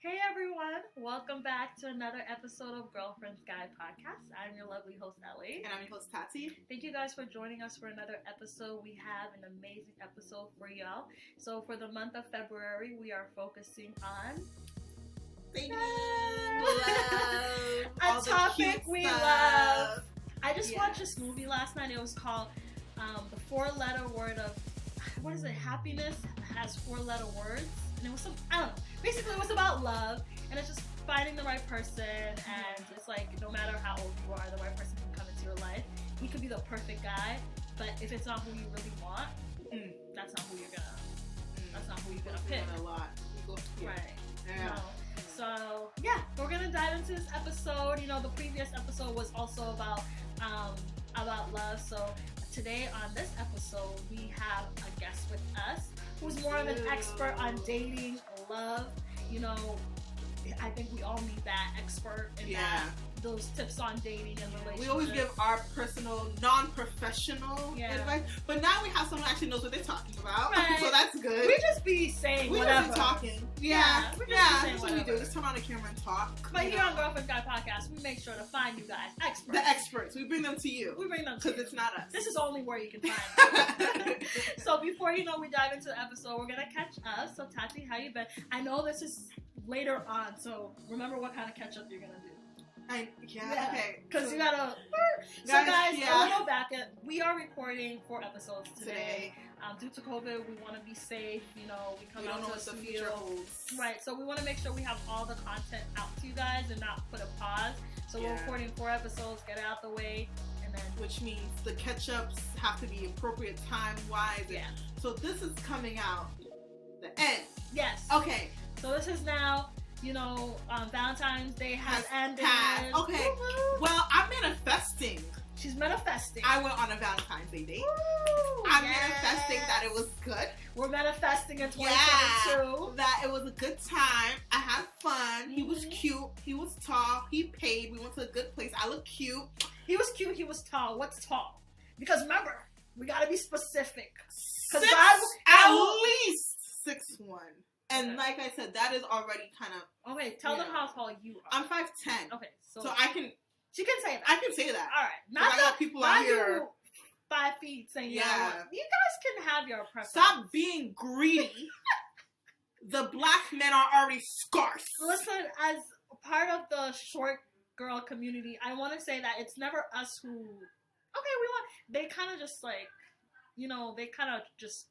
Hey everyone, welcome back to another episode of Girlfriend's Guide Podcast. I'm your lovely host, Ellie. And I'm your host, Tati. Thank you guys for joining us for another episode. We have an amazing episode for y'all. So for the month of February, we are focusing on Dating, love, a topic we love. I just watched this movie last night. It was called The Four-Letter Word of, what is it, Happiness has Four-Letter Words. And it was some, I don't know. Basically, it was about love, and it's just finding the right person, and it's like, no matter how old you are, the right person can come into your life. He could be the perfect guy, but if it's not who you really want, that's not who you're gonna pick. A lot. Right. Yeah. No. So, yeah, we're gonna dive into this episode. You know, the previous episode was also about love, so today on this episode, we have a guest with us who's more of an expert on dating, love. You know, I think we all need that expert in those tips on dating and relationships. We always give our personal, non-professional advice, but now we have someone who actually knows what they're talking about, so that's good. We just be saying whatever. We just be talking. That's what we do. Just turn on the camera and talk. But here on Girlfriend Guy Podcast, we make sure to find you guys experts. The experts. We bring them to you. Because it's not us. This is only where you can find them. So before we dive into the episode, we're going to catch up. So Tati, how you been? I know this is later on, so remember what kind of catch up you're going to do. Okay. Because you gotta. So guys, a little back. We are recording 4 episodes today. Due to COVID, we want to be safe. You know, we come out to the studio. Right. So we want to make sure we have all the content out to you guys and not put a pause. So we're recording 4 episodes. Get it out the way, and then. Which means the catch-ups have to be appropriate time-wise. Yeah. So this is coming out the end. Yes. Okay. So this is now. You know, Valentine's Day has ended. Okay. Well, I'm manifesting. She's manifesting. I went on a Valentine's Day date. Manifesting that it was good. We're manifesting in 2022. That it was a good time. I had fun. He was cute. He was tall. He paid. We went to a good place. I look cute. He was cute. He was tall. What's tall? Because remember, we gotta be specific. At least 6'1". And like I said, that is already kind of... Okay, tell them how tall you are. I'm 5'10". Okay, so I can... She can say that. I can say that. All right. Not I got people out here... 5 feet saying you guys can have your preference. Stop being greedy. The black men are already scarce. Listen, as part of the short girl community, I want to say that it's never us who... They kind of just like... You know, they kind of just...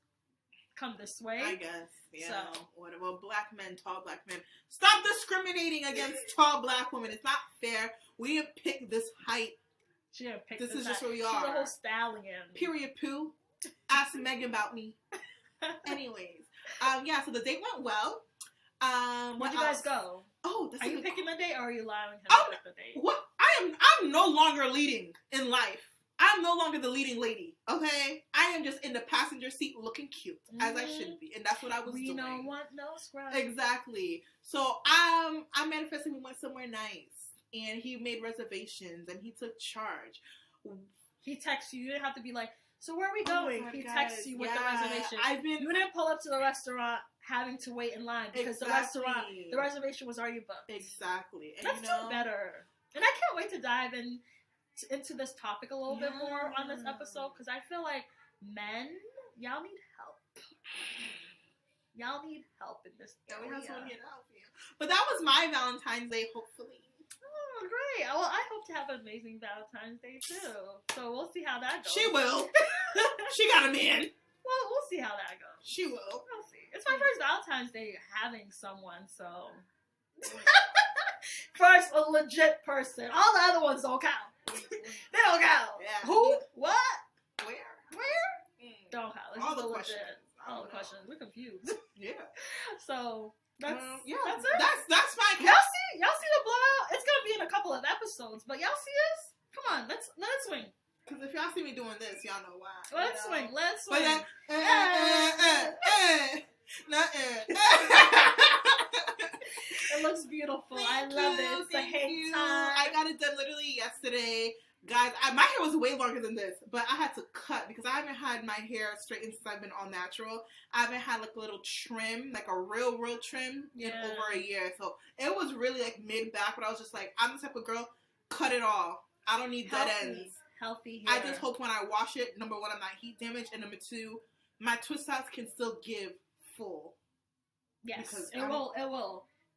come this way. I guess. Yeah. So. Well, black men, tall black men. Stop discriminating against tall black women. It's not fair. We didn't pick this height. She didn't pick this is just where we are. She's a whole stallion. Period poo. Ask Megan about me. Anyways. So the date went well. Where'd you guys go? Oh, are you picking the date or are you allowing him to pick the date? What? I'm no longer leading in life. I'm no longer the leading lady, okay? I am just in the passenger seat looking cute, as I should be. And that's what I was doing. We don't want no scrub. Exactly. So, I manifested we went somewhere nice. And he made reservations, and he took charge. He texted you. You didn't have to be like, so where are we going? He texted you with the reservation. You didn't pull up to the restaurant having to wait in line because the reservation was already booked. Exactly. And let's do better. And I can't wait to dive into this topic a little bit more on this episode because I feel like men, y'all need help. Y'all need help in this area. We have someone here to help you. But that was my Valentine's Day, hopefully. Oh, great. Well, I hope to have an amazing Valentine's Day, too. So we'll see how that goes. She will. She got a man. Well, we'll see how that goes. She will. We'll see. It's my first Valentine's Day having someone, so... First, a legit person. All the other ones don't count. They don't count. Yeah. Who? What? Where? Don't count. All the questions. All the questions. We're confused. Yeah. So that's it. That's fine. Y'all see the blowout? It's gonna be in a couple of episodes, but y'all see this? Come on, let's swing. Because if y'all see me doing this, y'all know why. Let's swing. But then, it looks beautiful. I love it. It's a hang time. I got it done literally yesterday. Guys, my hair was way longer than this, but I had to cut because I haven't had my hair straightened since I've been all natural. I haven't had like a little trim, like a real trim in over a year. So it was really like mid-back, but I was just like, I'm the type of girl, cut it all. I don't need dead ends. Healthy hair. I just hope when I wash it, number one, I'm not heat damaged, and number two, my twist outs can still give full. Yes, because it will.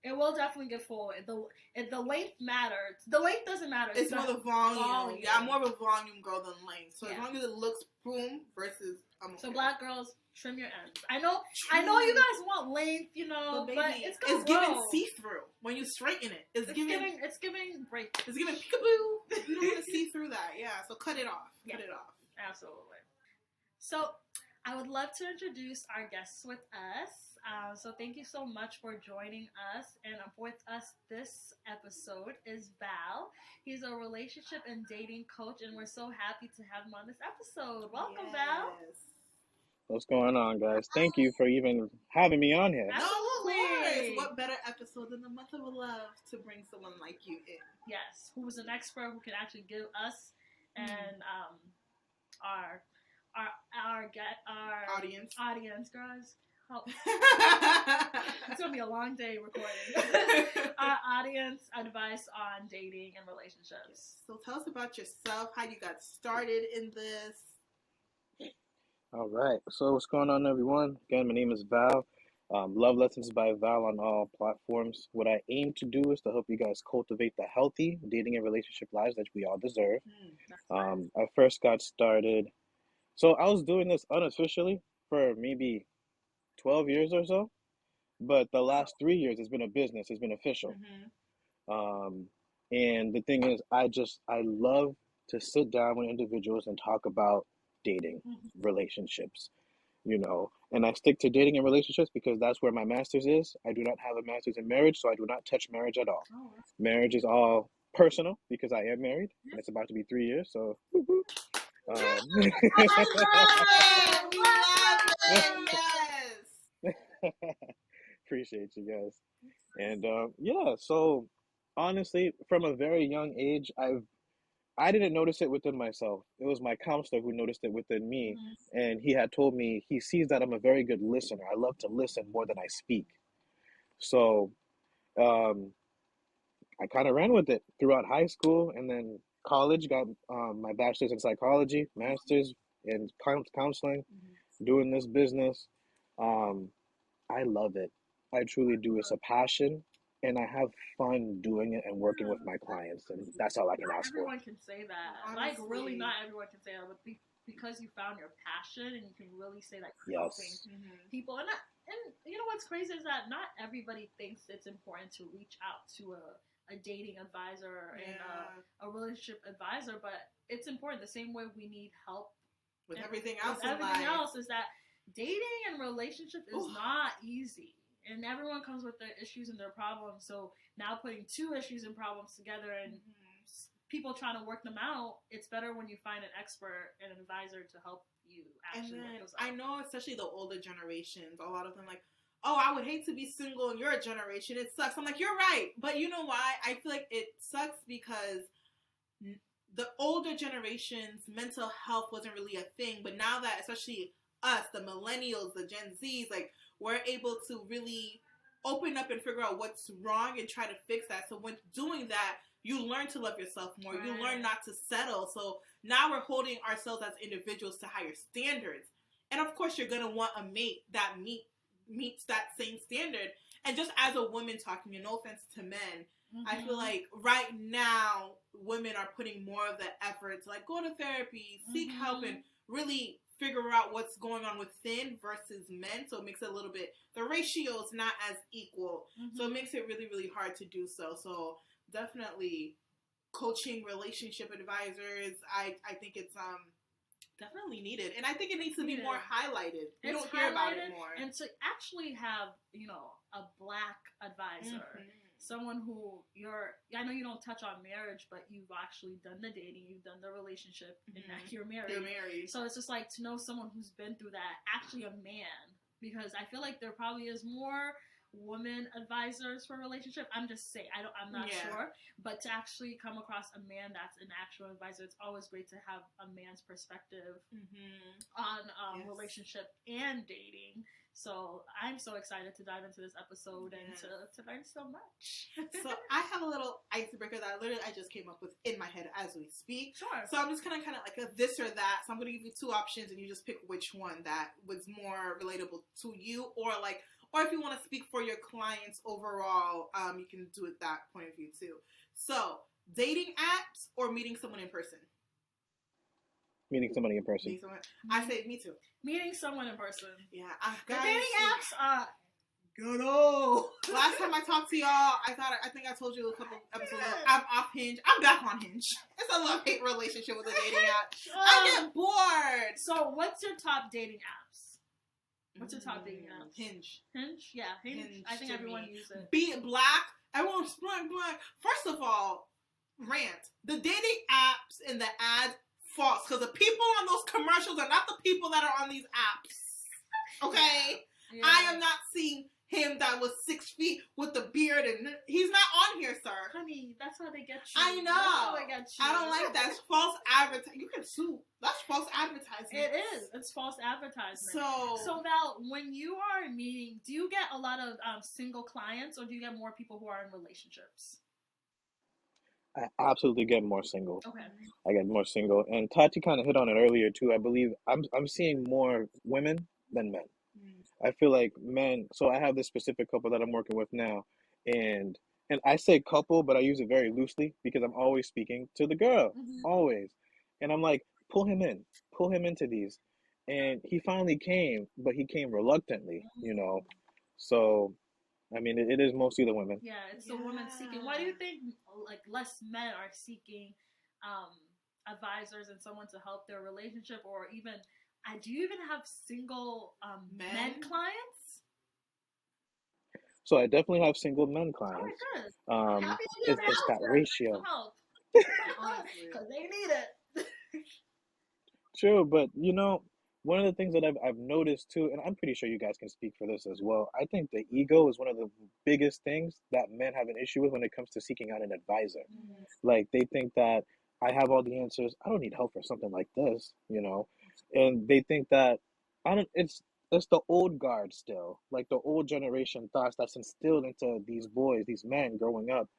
It will definitely get full. The length matters. The length doesn't matter. It's more the volume. Yeah, I'm more of a volume girl than length. So as long as it looks boom versus So black girls, trim your ends. I know you guys want length, but it's giving see-through when you straighten it. It's giving break. It's giving peekaboo. You don't want to see through that. Yeah, so cut it off. Yeah. Cut it off. Absolutely. So I would love to introduce our guests with us. So thank you so much for joining us. And with us this episode is Val. He's a relationship and dating coach, and we're so happy to have him on this episode. Welcome, Val. What's going on, guys? Thank you for even having me on here. Absolutely. What better episode than the month of love to bring someone like you in? Yes, who is an expert who can actually give us and our audience, guys. It's gonna be a long day recording. Our audience advice on dating and relationships. So tell us about yourself, how you got started in this. All right. So what's going on, everyone? Again, my name is Val. Love Lessons by Val on all platforms. What I aim to do is to help you guys cultivate the healthy dating and relationship lives that we all deserve. I first got started. So I was doing this unofficially for maybe 12 years or so, but the last 3 years it's been a business, it's been official. And the thing is, I love to sit down with individuals and talk about dating, relationships, and I stick to dating and relationships because that's where my master's is. I do not have a master's in marriage, so I do not touch marriage at all. Marriage is all personal because I am married and it's about to be 3 years, so appreciate you guys. And so honestly, from a very young age, I didn't notice it within myself. It was my counselor who noticed it within me, and he had told me he sees that I'm a very good listener. I love to listen more than I speak. So I kind of ran with it throughout high school, and then college, got my bachelor's in psychology, master's in counseling, doing this business. I love it. I truly do. It's a passion, and I have fun doing it and working with my clients, and that's all I can ask for. Everyone can say that. Honestly. Like, really, not everyone can say that, but because you found your passion, and you can really say that you're helping people. And you know what's crazy is that not everybody thinks it's important to reach out to a dating advisor and a relationship advisor, but it's important. The same way we need help with everything else. Everything else is that dating and relationship is not easy, and everyone comes with their issues and their problems. So now putting two issues and problems together and people trying to work them out, it's better when you find an expert and an advisor to help you actually work those out. I know, especially the older generations, a lot of them like, oh, I would hate to be single in your generation. It sucks. I'm like, you're right. But you know why? I feel like it sucks because the older generation's mental health wasn't really a thing. But now that, especially us, the millennials, the Gen Zs, like, we're able to really open up and figure out what's wrong and try to fix that. So when doing that, you learn to love yourself more. Right. You learn not to settle. So now we're holding ourselves as individuals to higher standards. And of course, you're going to want a mate that meets that same standard. And just as a woman talking, no offense to men, I feel like right now, women are putting more of the effort to like go to therapy, seek help, and really figure out what's going on within versus men. So it makes it a little bit, the ratio is not as equal. So it makes it really, really hard to do so. So definitely coaching, relationship advisors, I think it's definitely needed. And I think it needs to be more highlighted. We don't hear about it more. And to actually have, a black advisor, someone who I know you don't touch on marriage, but you've actually done the dating, you've done the relationship, and now you're married. So it's just like to know someone who's been through that, actually a man, because I feel like there probably is more women advisors for relationship. I'm just saying, I'm not sure, but to actually come across a man that's an actual advisor, it's always great to have a man's perspective on relationship and dating. So I'm so excited to dive into this episode and to learn so much. So I have a little icebreaker that I just came up with in my head as we speak. Sure. So I'm just kind of like a this or that. So I'm going to give you two options and you just pick which one that was more relatable to you, or if you want to speak for your clients overall, you can do it that point of view too. So dating apps or meeting someone in person? Meeting somebody in person. I say me too. Meeting someone in person. Yeah. The dating apps are good old. Last time I talked to y'all, I think I told you a couple episodes ago, I'm off Hinge. I'm back on Hinge. It's a love-hate relationship with a dating app. I get bored. So what's your top dating apps? What's your top dating apps? Hinge. Hinge? Yeah, Hinge. I think everyone uses it. Be it black. Everyone's black. First of all, rant. The dating apps and the ads, false. Because the people on those commercials are not the people that are on these apps. Okay? Yeah. I am not seeing him that was 6 feet with the beard, and he's not on here, sir. Honey, that's how they get you. I know. That's how they get you. I don't like that. It's false advertising. You can sue. That's false advertising. It is. It's false advertisement. So Val, when you are meeting, do you get a lot of single clients, or do you get more people who are in relationships? I absolutely get more single. Okay. I get more single, and Tati kind of hit on it earlier too. I believe I'm seeing more women than men. I feel like men. So I have this specific couple that I'm working with now, and I say couple, but I use it very loosely because I'm always speaking to the girl, always, and I'm like, pull him into these, and he finally came, but he came reluctantly, So, I mean, it is mostly the women. Yeah, it's the women seeking. Why do you think like less men are seeking advisors and someone to help their relationship, or even? Do you even have single men clients? So I definitely have single men clients. Oh, good. It's that ratio. Because they need it. True, but one of the things that I've noticed too, and I'm pretty sure you guys can speak for this as well. I think the ego is one of the biggest things that men have an issue with when it comes to seeking out an advisor. Like they think that I have all the answers. I don't need help for something like this, And they think that it's the old guard still, like the old generation thoughts that's instilled into these boys, these men growing up,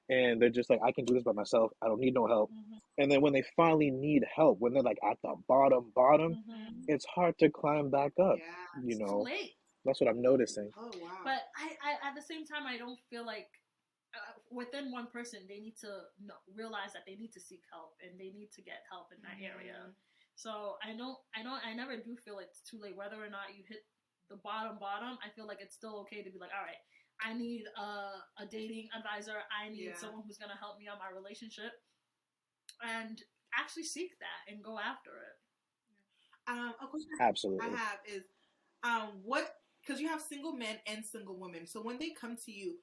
and they're just like, I can do this by myself. I don't need no help. And then when they finally need help, when they're like at the bottom, it's hard to climb back up. It's too late. That's what I'm noticing. Oh wow! But I at the same time, I don't feel like within one person they need to realize that they need to seek help and they need to get help in that area. So I never do feel it's too late. Whether or not you hit the bottom, I feel like it's still okay to be like, all right, I need a dating advisor. I need someone who's gonna help me on my relationship, and actually seek that and go after it. A question Absolutely. I have is, because you have single men and single women. So when they come to you,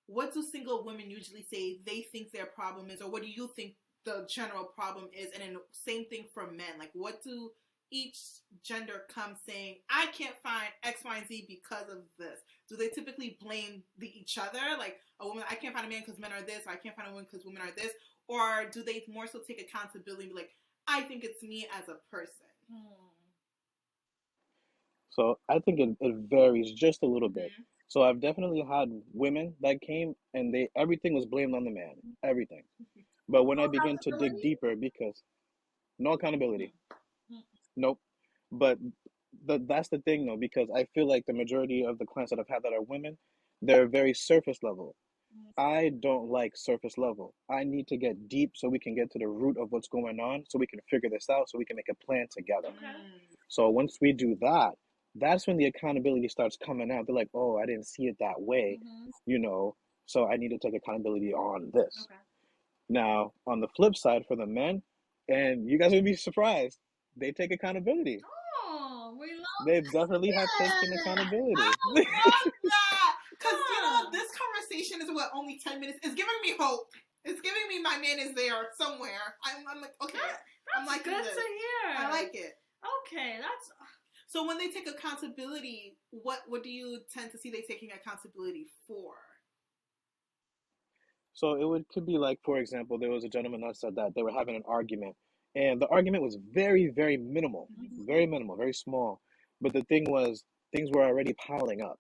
what do single women usually say they think their problem is, or what do you think the general problem is? And then same thing for men. Like, what do each gender come saying, I can't find X, Y, and Z because of this? Do they typically blame each other? Like, a woman, I can't find a man because men are this, or I can't find a woman because women are this? Or do they more so take accountability and be like, I think it's me as a person? So I think it varies just a little bit. So I've definitely had women that came and everything was blamed on the man. Everything. But when I begin to dig deeper, because no accountability. Nope. But that's the thing though, because I feel like the majority of the clients that I've had that are women, they're very surface level. I don't like surface level. I need to get deep so we can get to the root of what's going on, so we can figure this out, so we can make a plan together. So once we do that, that's when the accountability starts coming out. They're like, oh, I didn't see it that way, so I need to take accountability on this. Now, on the flip side for the men, and you guys would be surprised, they take accountability. Oh, we love They definitely have taken accountability. I love that! Because, this conversation is only 10 minutes. It's giving me hope. It's giving me my man is there somewhere. I'm like, okay. I'm like good to hear. I like it. Okay, that's... So when they take accountability, what do you tend to see they taking accountability for? So could be like, for example, there was a gentleman that said that they were having an argument, and the argument was very, very minimal, very small. But the thing was, things were already piling up,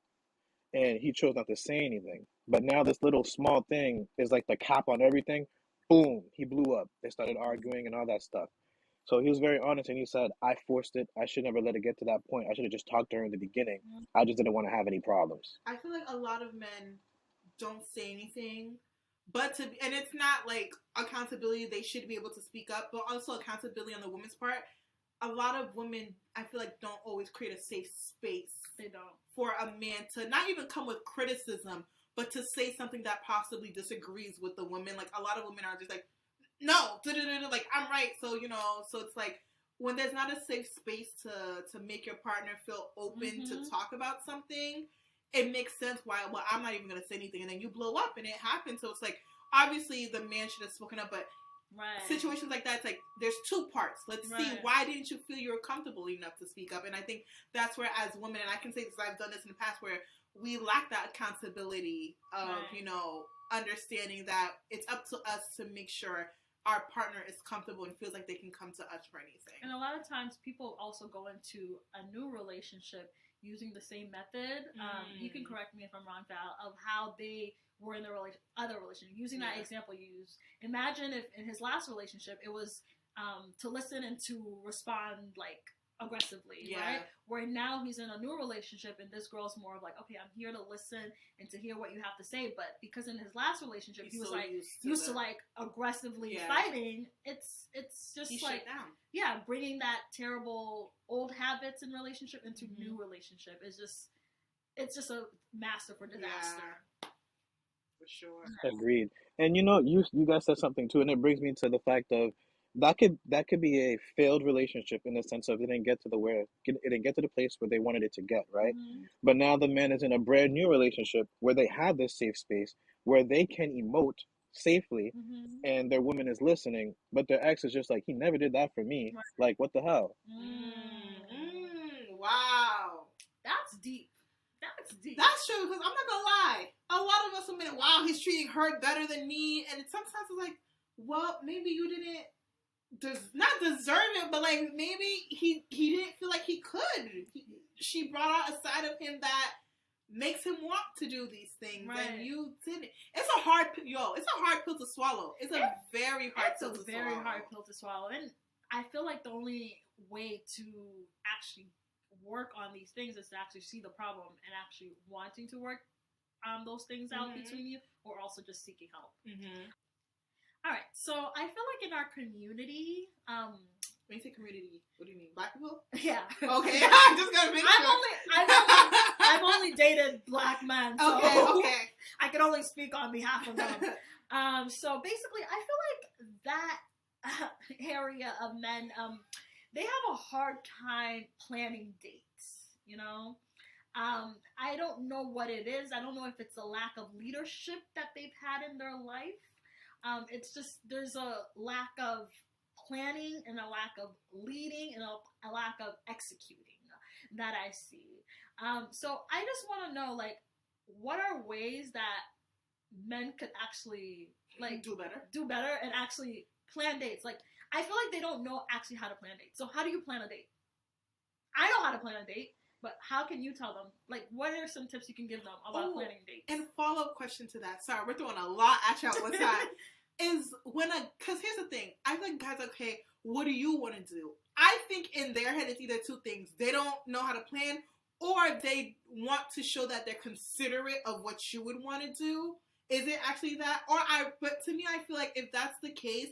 and he chose not to say anything. But now this little small thing is like the cap on everything. Boom, he blew up. They started arguing and all that stuff. So he was very honest, and he said, "I forced it. I should never let it get to that point. I should have just talked to her in the beginning. I just didn't want to have any problems." I feel like a lot of men don't say anything, and it's not like accountability. They should be able to speak up, but also accountability on the woman's part. A lot of women, I feel like, don't always create a safe space. They don't. For a man to not even come with criticism, but to say something that possibly disagrees with the woman. Like, a lot of women are just like, no, like, I'm right. So, so it's like, when there's not a safe space to make your partner feel open to talk about something, it makes sense why, well, I'm not even going to say anything. And then you blow up and it happens. So it's like, obviously the man should have spoken up, but situations like that, it's like, there's two parts. Let's see, why didn't you feel you were comfortable enough to speak up? And I think that's where, as women, and I can say this, I've done this in the past, where we lack that accountability of, understanding that it's up to us to make sure our partner is comfortable and feels like they can come to us for anything. And a lot of times people also go into a new relationship using the same method. You can correct me if I'm wrong, Val, of how they were in the other relationship. Using that example you used. Imagine if in his last relationship it was to listen and to respond like aggressively, right? Where now he's in a new relationship and this girl's more of like, okay, I'm here to listen and to hear what you have to say. But because in his last relationship he was so like used to like aggressively fighting, it's just he like bringing that terrible old habits in relationship into new relationship is just, it's just a master for disaster. For sure. Agreed. And you guys said something too, and it brings me to the fact of that could be a failed relationship in the sense of it didn't get to the place where they wanted it to get, right? But now the man is in a brand new relationship where they have this safe space where they can emote safely, and their woman is listening, but their ex is just like, he never did that for me. Like, what the hell? Wow, that's deep. That's true, because I'm not gonna lie, a lot of us women, wow, he's treating her better than me, and sometimes it's like, well, maybe you didn't not deserve it, but like maybe he didn't feel like he could. She brought out a side of him that makes him want to do these things, and you didn't. It's a hard pill to swallow. It's a very hard pill to swallow, and I feel like the only way to actually work on these things is to actually see the problem and actually wanting to work those things out between you, or also just seeking help. All right, so I feel like in our community, when you say community, what do you mean? Black people? Yeah. Okay, I'm just gonna make sure. I've only dated black men, so okay. I can only speak on behalf of them. So basically, I feel like that area of men, they have a hard time planning dates. I don't know what it is. I don't know if it's a lack of leadership that they've had in their life. It's just, there's a lack of planning and a lack of leading and a lack of executing that I see. So I just want to know, like, what are ways that men could actually, like, do better and actually plan dates? Like, I feel like they don't know actually how to plan dates. So how do you plan a date? I know how to plan a date, but how can you tell them? Like, what are some tips you can give them about planning dates? And follow-up question to that. Sorry, we're throwing a lot at you at one time. Because here's the thing. I think guys are, okay, what do you want to do? I think in their head it's either two things. They don't know how to plan, or they want to show that they're considerate of what you would want to do. Is it actually that? But to me, I feel like if that's the case,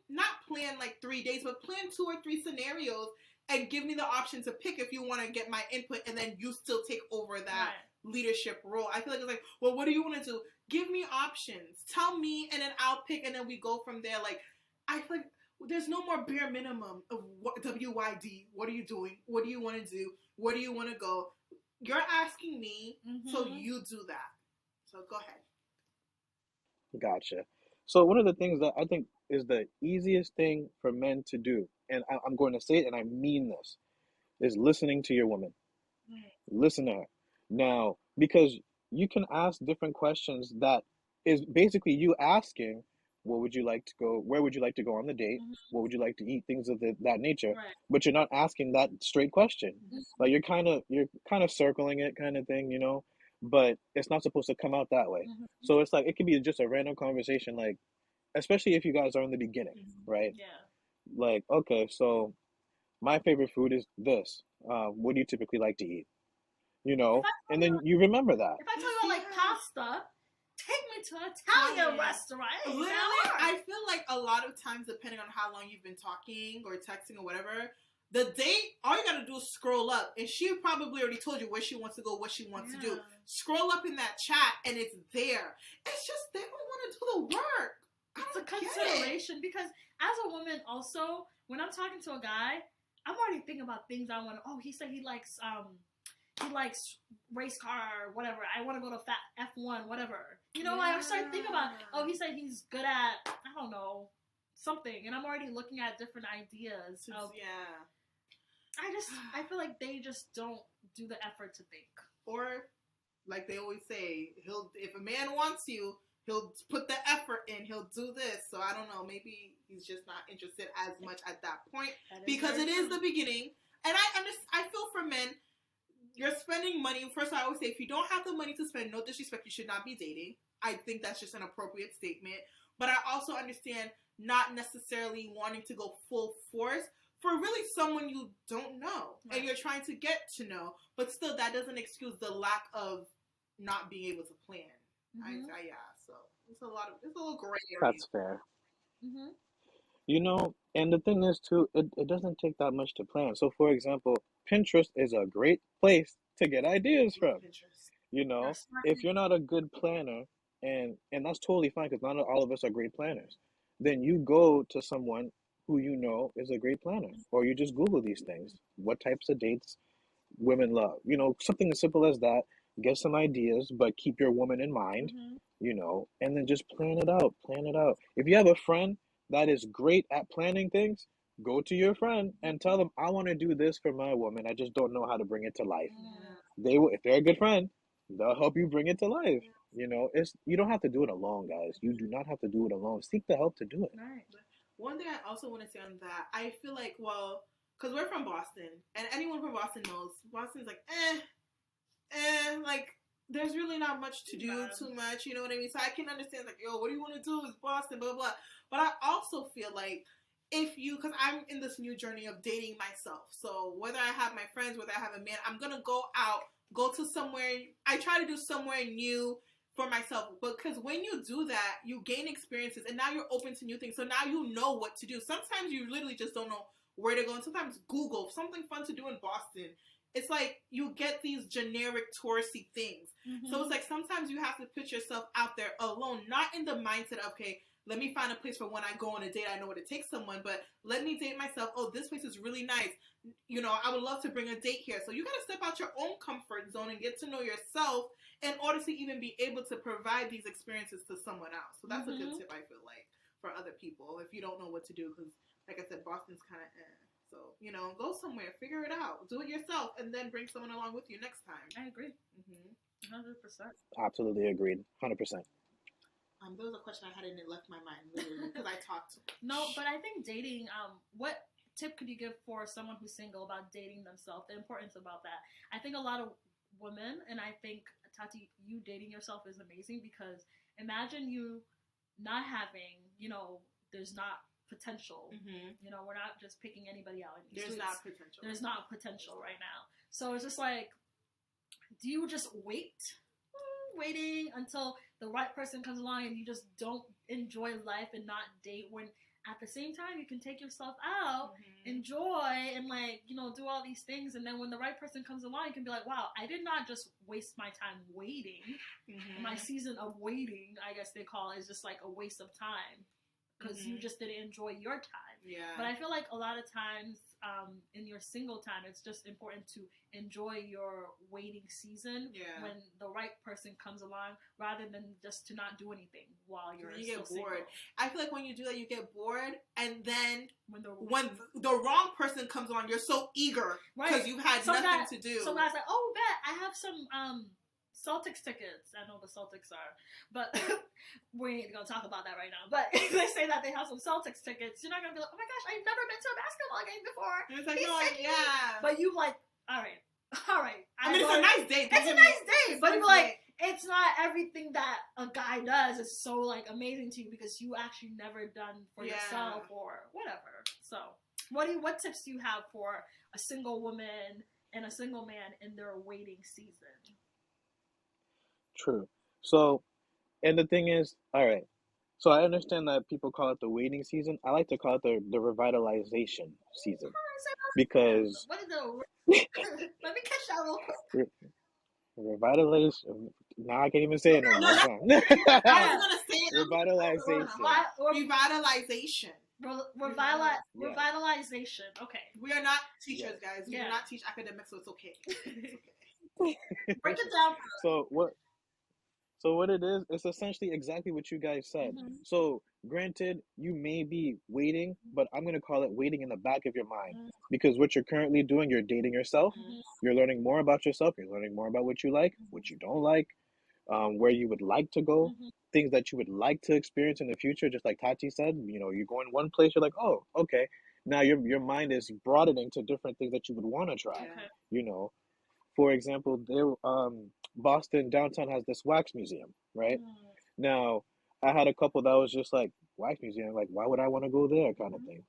not plan like 3 days, but plan 2 or 3 scenarios and give me the option to pick if you want to get my input, and then you still take over that leadership role. I feel like it's like, well, what do you want to do? Give me options. Tell me, and then I'll pick, and then we go from there. Like, I feel like there's no more bare minimum of WYD. What are you doing? What do you want to do? Where do you want to go? You're asking me, so you do that. So go ahead. Gotcha. So one of the things that I think is the easiest thing for men to do, and I'm going to say it, and I mean this. is listening to your woman. Right. Listen to her. Now, because you can ask different questions that is basically you asking, what would you like to go, where would you like to go on the date? Mhm. What would you like to eat? Things of that nature. Right. But you're not asking that straight question. Mhm. Like you're kind of circling it kind of thing, you know, but it's not supposed to come out that way. Mhm. So it's like it could be just a random conversation, like especially if you guys are in the beginning, right? Yeah. Like, okay, so my favorite food is this. What do you typically like to eat? You know, and then you remember that. If I tell you about like pasta, take me to an Italian restaurant. Literally, I feel like a lot of times, depending on how long you've been talking or texting or whatever, the date, all you gotta do is scroll up, and she probably already told you where she wants to go, what she wants to do. Scroll up in that chat, and it's there. It's just they don't want to do the work. It's a consideration because as a woman, also when I'm talking to a guy, I'm already thinking about things I want to. Oh, he said he likes race car or whatever. I want to go to F1, whatever. You know, like I start thinking about, oh, he said he's good at, I don't know, something. And I'm already looking at different ideas. I feel like they just don't do the effort to think. Or, like they always say, if a man wants you, he'll put the effort in, he'll do this. So I don't know, maybe he's just not interested as much at that point. Because it is the beginning. And I feel for men, you're spending money. First, I always say, if you don't have the money to spend, no disrespect, you should not be dating. I think that's just an appropriate statement. But I also understand not necessarily wanting to go full force for really someone you don't know. Right. And you're trying to get to know. But still, that doesn't excuse the lack of not being able to plan. Mm-hmm. So it's a little gray area. That's fair. Mm-hmm. You know, and the thing is too, it doesn't take that much to plan. So for example, Pinterest is a great place to get ideas from. Pinterest. You know, if you're not a good planner, and that's totally fine because not all of us are great planners, then you go to someone who you know is a great planner, or you just Google these things. What types of dates women love? You know, something as simple as that. Get some ideas, but keep your woman in mind. Mm-hmm. You know, and then just plan it out. Plan it out. If you have a friend that is great at planning things, go to your friend and tell them, I want to do this for my woman. I just don't know how to bring it to life. They will, if they're a good friend, they'll help you bring it to life. You know, you don't have to do it alone, guys. You do not have to do it alone. Seek the help to do it. Right. One thing I also want to say on that, I feel like, well, because we're from Boston, and anyone from Boston knows, Boston's like, like, there's really not much to do, too much, you know what I mean? So I can understand, like, yo, what do you want to do? It's Boston, blah, blah. But I also feel like because I'm in this new journey of dating myself. So whether I have my friends, whether I have a man, I'm going to go out, go to somewhere. I try to do somewhere new for myself. Because when you do that, you gain experiences and now you're open to new things. So now you know what to do. Sometimes you literally just don't know where to go. And sometimes Google something fun to do in Boston. It's like you get these generic touristy things. Mm-hmm. So it's like sometimes you have to put yourself out there alone, not in the mindset of, okay, let me find a place for when I go on a date, I know where to take someone, but let me date myself. Oh, this place is really nice. You know, I would love to bring a date here. So you got to step out your own comfort zone and get to know yourself in order to even be able to provide these experiences to someone else. So that's a good tip, I feel like, for other people if you don't know what to do. Because, like I said, Boston's kind of So, you know, go somewhere, figure it out, do it yourself, and then bring someone along with you next time. I agree. 100%. Absolutely agreed. 100%. There was a question I had and it left my mind, literally, because I talked too much. No, but I think dating, what tip could you give for someone who's single about dating themselves, the importance about that? I think a lot of women, and I think, Tati, you dating yourself is amazing because imagine you not having, you know, there's not potential. You know, we're not just picking anybody out. There's not potential. There's not potential right now. So it's just like, do you just waiting until the right person comes along and you just don't enjoy life and not date when at the same time you can take yourself out, enjoy, and like, you know, do all these things, and then when the right person comes along you can be like, wow, I did not just waste my time waiting. My season of waiting, I guess they call it, is just like a waste of time. because you just didn't enjoy your time. Yeah. But I feel like a lot of times in your single time, it's just important to enjoy your waiting season when the right person comes along, rather than just to not do anything while you're get still bored. single. I feel like when you do that, you get bored, and then when the wrong person comes on, you're so eager because you've had nothing to do. Some guys like, oh, bet I have some Celtics tickets. I know the Celtics are, but we ain't gonna talk about that right now. But if they say that they have some Celtics tickets, you're not gonna be like, oh my gosh, I've never been to a basketball game before. And it's like, But you like, all right. I mean, it's a nice day. It's a nice day, but you're like, it's not everything that a guy does is so like amazing to you because you actually never done for yourself or whatever. So, what tips do you have for a single woman and a single man in their waiting season? True. So, and the thing is, all right. So I understand that people call it the waiting season. I like to call it the revitalization season because what is let me catch that real quick. Revitalization. Now I can't even say it no more. I was gonna say it. Revitalization. Revitalization. Okay. We are not teachers, guys. We do not teach academics, so it's okay. Break it down. So what it is, it's essentially exactly what you guys said. Mm-hmm. So granted, you may be waiting, but I'm going to call it waiting in the back of your mind. Mm-hmm. Because what you're currently doing, you're dating yourself. Mm-hmm. You're learning more about yourself. You're learning more about what you like, what you don't like, where you would like to go, things that you would like to experience in the future. Just like Tati said, you go in one place, you're like, oh, okay. Now your mind is broadening to different things that you would want to try, For example, Boston downtown has this wax museum, right? Now, I had a couple that was just like, wax museum, like, why would I want to go there kind of thing,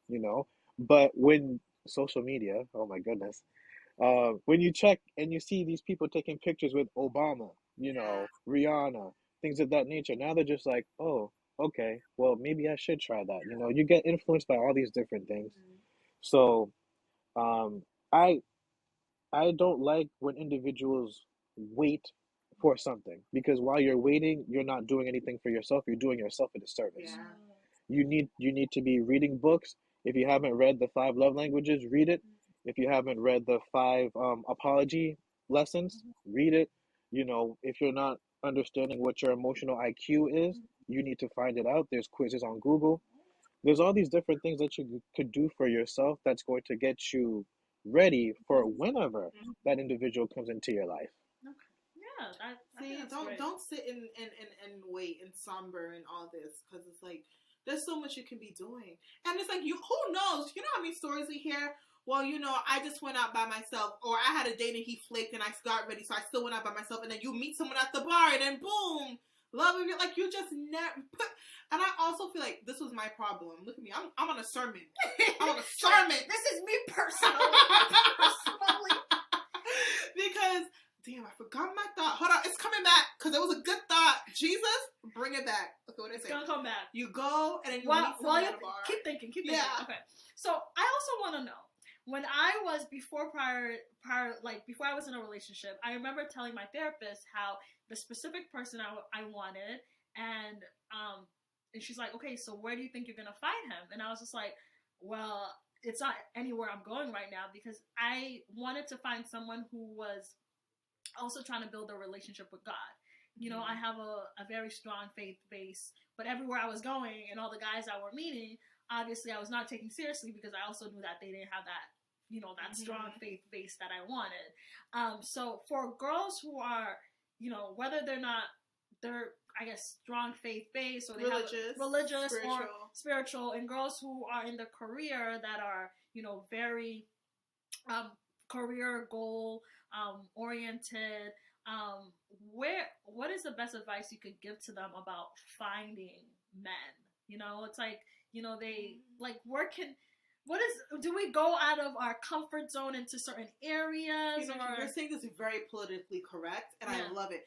But when social media, oh my goodness, when you check and you see these people taking pictures with Obama, Rihanna, things of that nature, now they're just like, oh, okay, well, maybe I should try that. You get influenced by all these different things. So, I don't like when individuals wait for something, because while you're waiting, you're not doing anything for yourself. You're doing yourself a disservice. Yeah. You need to be reading books. If you haven't read the 5 love languages, read it. If you haven't read the 5 apology lessons, read it. If you're not understanding what your emotional IQ is, you need to find it out. There's quizzes on Google. There's all these different things that you could do for yourself that's going to get you ready for whenever that individual comes into your life. Okay. Yeah, don't sit and wait and somber and all this, because it's like there's so much you can be doing, and it's like who knows? You know how many stories we hear? Well, I just went out by myself, or I had a date and he flaked and I got ready, so I still went out by myself, and then you meet someone at the bar and then boom, love of your, like, you just never put. And I also feel like this was my problem. Look at me, I'm on a sermon. I'm on a sermon. This is me personally. Because damn, I forgot my thought. Hold on, it's coming back because it was a good thought. Jesus, bring it back. Okay, what did I say? It's gonna come back. You go and then you meet someone at a bar. Keep thinking. Yeah. Okay. So I also want to know, when I was before I was in a relationship, I remember telling my therapist how the specific person I wanted, and she's like, okay, so where do you think you're gonna find him? And I was just like, well, it's not anywhere I'm going right now, because I wanted to find someone who was also trying to build a relationship with God. I have a very strong faith base, but everywhere I was going and all the guys I were meeting, obviously I was not taking seriously, because I also knew that they didn't have that, that strong faith base that I wanted. So for girls who are, whether they're, I guess, strong faith base, or they religious or spiritual, and girls who are in the career that are, very career goal oriented, what is the best advice you could give to them about finding men? It's like, they like do we go out of our comfort zone into certain areas? You're saying this is very politically correct, and I love it.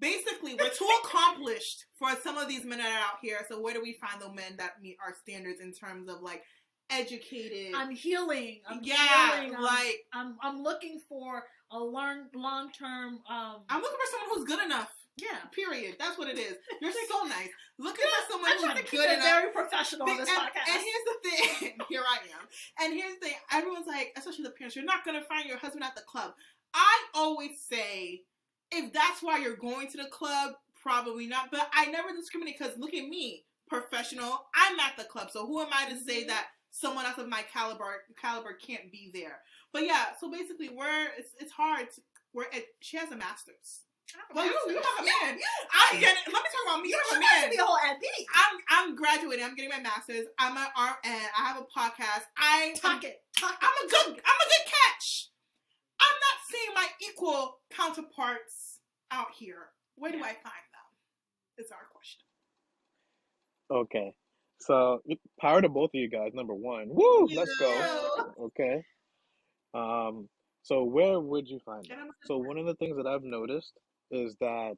Basically, we're too accomplished for some of these men that are out here. So where do we find the men that meet our standards in terms of, like, educated? I'm healing. I'm looking for a long-term. I'm looking for someone who's good enough. Yeah. Period. That's what it is. You're so nice. Looking for someone I'm trying to who's keep good it enough. very professional on this podcast. And here's the thing. Here I am. And here's the thing. Everyone's like, especially the parents, you're not going to find your husband at the club. I always say, if that's why you're going to the club, probably not. But I never discriminate because look at me, professional. I'm at the club. So who am I to say that someone else of my caliber can't be there? But yeah, so basically, it's hard. She has a master's. Well, you have a man. I get it. Let me talk about me. You have a man. Be a whole MP. I'm graduating. I'm getting my master's. I'm at RN. I have a podcast. Talk it. I'm a good catch. I'm not seeing my equal counterparts out here. Where do I find them? Is our question. Okay. So, power to both of you guys, number one. Woo! Let's go. Okay. So where would you find them? So one of the things that I've noticed is that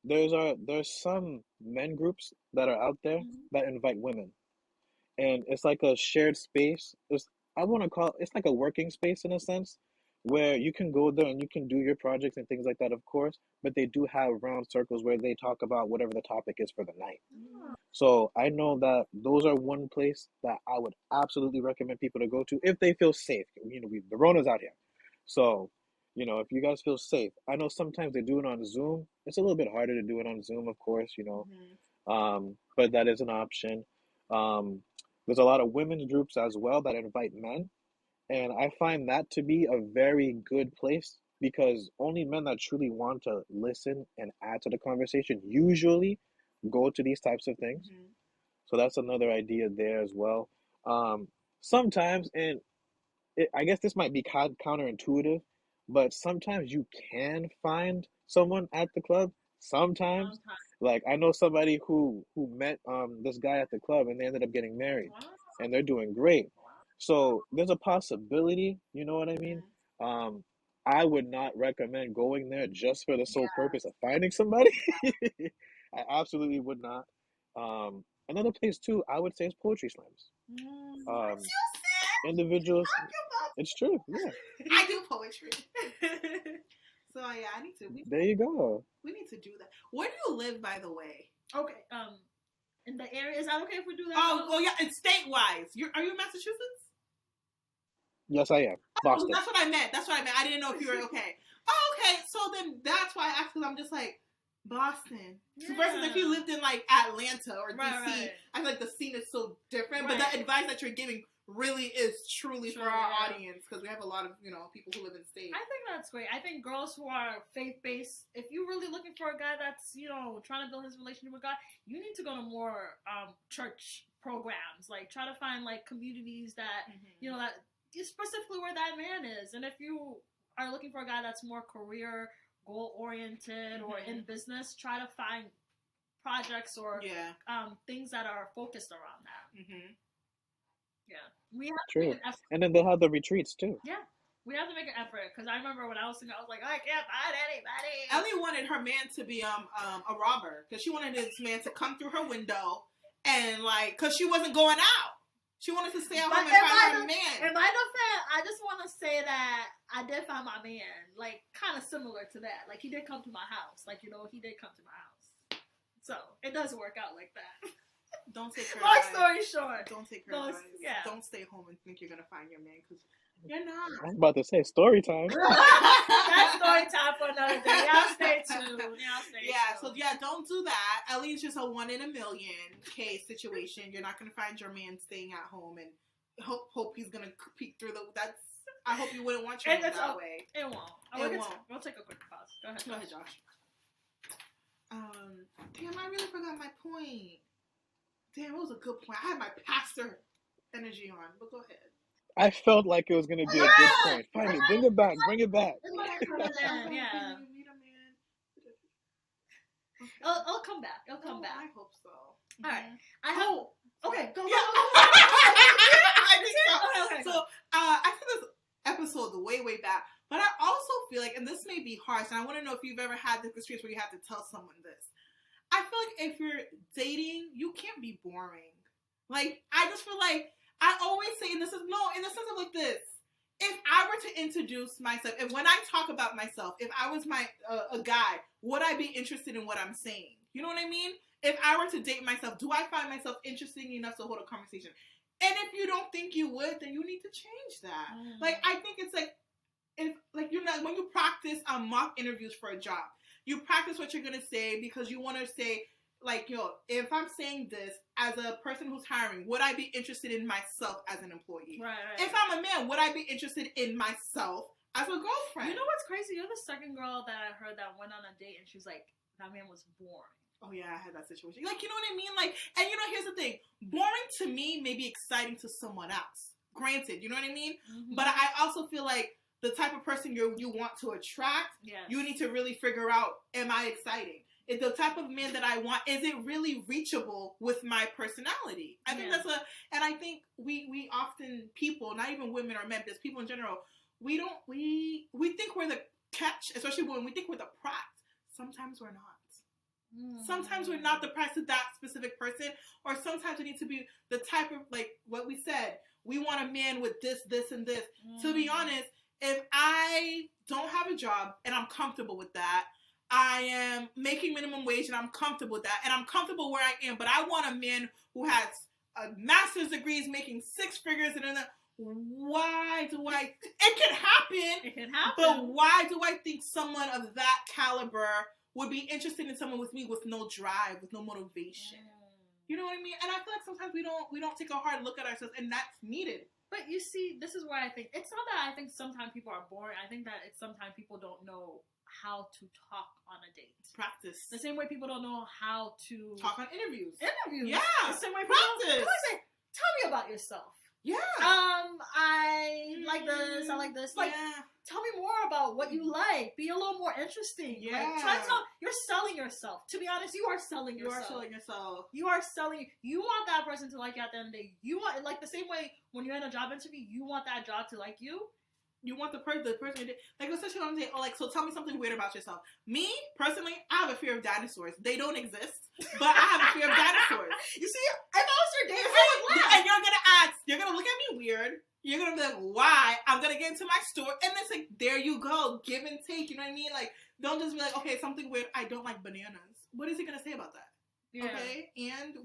there's some men groups that are out there that invite women. And it's like a shared space. It's like a working space in a sense, where you can go there and you can do your projects and things like that, of course, but they do have round circles where they talk about whatever the topic is for the night. So I know that those are one place that I would absolutely recommend people to go to if they feel safe. The Rona's out here. So, if you guys feel safe, I know sometimes they do it on Zoom. It's a little bit harder to do it on Zoom, of course, but that is an option. There's a lot of women's groups as well that invite men. And I find that to be a very good place because only men that truly want to listen and add to the conversation usually go to these types of things. So that's another idea there as well. Sometimes, and I guess this might be counterintuitive, but sometimes you can find someone at the club. Sometimes. Like I know somebody who met this guy at the club and they ended up getting married, and they're doing great. So there's a possibility, you know what I mean? I would not recommend going there just for the sole purpose of finding somebody. I absolutely would not. Another place too, I would say is poetry slams. Individuals. It's true, yeah. I do poetry. So yeah, I need to. There you go. We need to do that. Where do you live, by the way? Okay. In the area, is that okay if we do that? Oh yeah, it's state-wise. Are you in Massachusetts? Yes, I am. Boston. That's what I meant. I didn't know if you were okay. Oh, okay. So then that's why I asked, because I'm just like, Boston. Yeah. Versus if you lived in like Atlanta or DC, right. I feel like the scene is so different. Right. But the advice that you're giving really is truly for our audience, because we have a lot of people who live in states. I think that's great. I think girls who are faith-based, if you're really looking for a guy that's trying to build his relationship with God, you need to go to more church programs. Like try to find like communities that that specifically where that man is. And if you are looking for a guy that's more career goal oriented or in business, try to find projects or things that are focused around that. Yeah, we have to make an effort. And then they'll have the retreats too. Yeah, we have to make an effort, because I remember when I was single, I was like, I can't find anybody. Ellie wanted her man to be a robber, because she wanted this man to come through her window and because she wasn't going out. She wanted to stay at home and find her man. In my defense, I just want to say that I did find my man, kind of similar to that. Like, he did come to my house. He did come to my house. So, it does work out like that. Don't take her Long advice. Story short. Don't take her advice. Yeah. Don't stay home and think you're going to find your man, because you're not. I was about to say story time. That's story time for another day. Y'all stay tuned. So don't do that. At least just a 1 in a million case situation. You're not going to find your man staying at home and hope he's going to peek through I hope you wouldn't want your man that way. It won't. We'll take a quick pause. Go ahead, Josh. Damn, I really forgot my point. Damn, it was a good point. I had my pastor energy on, but go ahead. I felt like it was going to be a good point. Finally, bring it back. Yeah. It'll come back. I hope so. All right. Okay. Go. Okay. So, I feel this episode way back, but I also feel like, and this may be harsh, and I want to know if you've ever had this experience where you have to tell someone this. I feel like if you're dating, you can't be boring. I just feel like I always say, in the sense of like this, if I were to introduce myself, and when I talk about myself, if I was a guy, would I be interested in what I'm saying? You know what I mean? If I were to date myself, do I find myself interesting enough to hold a conversation? And if you don't think you would, then you need to change that. Like, I think it's like, if like you're not, when you practice mock interviews for a job, you practice what you're gonna say because you want to say, like, if I'm saying this as a person who's hiring, would I be interested in myself as an employee? Right. If I'm a man, would I be interested in myself as a girlfriend? You know what's crazy? You're the second girl that I heard that went on a date and she was like, that man was boring. Oh yeah, I had that situation. Like, you know what I mean? Like, and here's the thing. Boring to me may be exciting to someone else. Granted, you know what I mean? Mm-hmm. But I also feel like the type of person you want to attract, you need to really figure out, am I exciting? If the type of man that I want, is it really reachable with my personality? I think and I think we often, people, not even women or men, but people in general, we think we're the catch, especially when we think we're the prize. Sometimes we're not. Sometimes we're not the prize to that specific person, or sometimes we need to be the type of, like what we said, we want a man with this, and this. To be honest, if I don't have a job and I'm comfortable with that, I am making minimum wage and I'm comfortable with that, and I'm comfortable where I am, but I want a man who has a master's degree, is making 6 figures, and then why do I, it can happen, but why do I think someone of that caliber would be interested in someone with me with no drive, with no motivation? You know what I mean? And I feel like sometimes we don't take a hard look at ourselves, and that's needed. But you see, this is where I think, it's not that I think sometimes people are boring. I think that it's sometimes people don't know how to talk on a date. Practice. The same way people don't know how to talk on interviews. Yeah. The same way practice. People say, tell me about yourself. Yeah. I like this. I like this. Like, tell me more about what you like. Be a little more interesting. Yeah. Like, try to tell. You're selling yourself. To be honest, you are selling yourself. You are selling. You want that person to like you at the end of the day. You want, like, the same way when you're in a job interview, you want that job to like you. You want the person, like, especially when I'm saying, so tell me something weird about yourself. Me, personally, I have a fear of dinosaurs. They don't exist, but I have a fear of dinosaurs. You see, if I was your date, I would laugh. And you're going to look at me weird. You're going to be like, why? I'm going to get into my store. And it's like, there you go. Give and take. You know what I mean? Like, don't just be like, okay, something weird. I don't like bananas. What is he going to say about that? Yeah. Okay. And,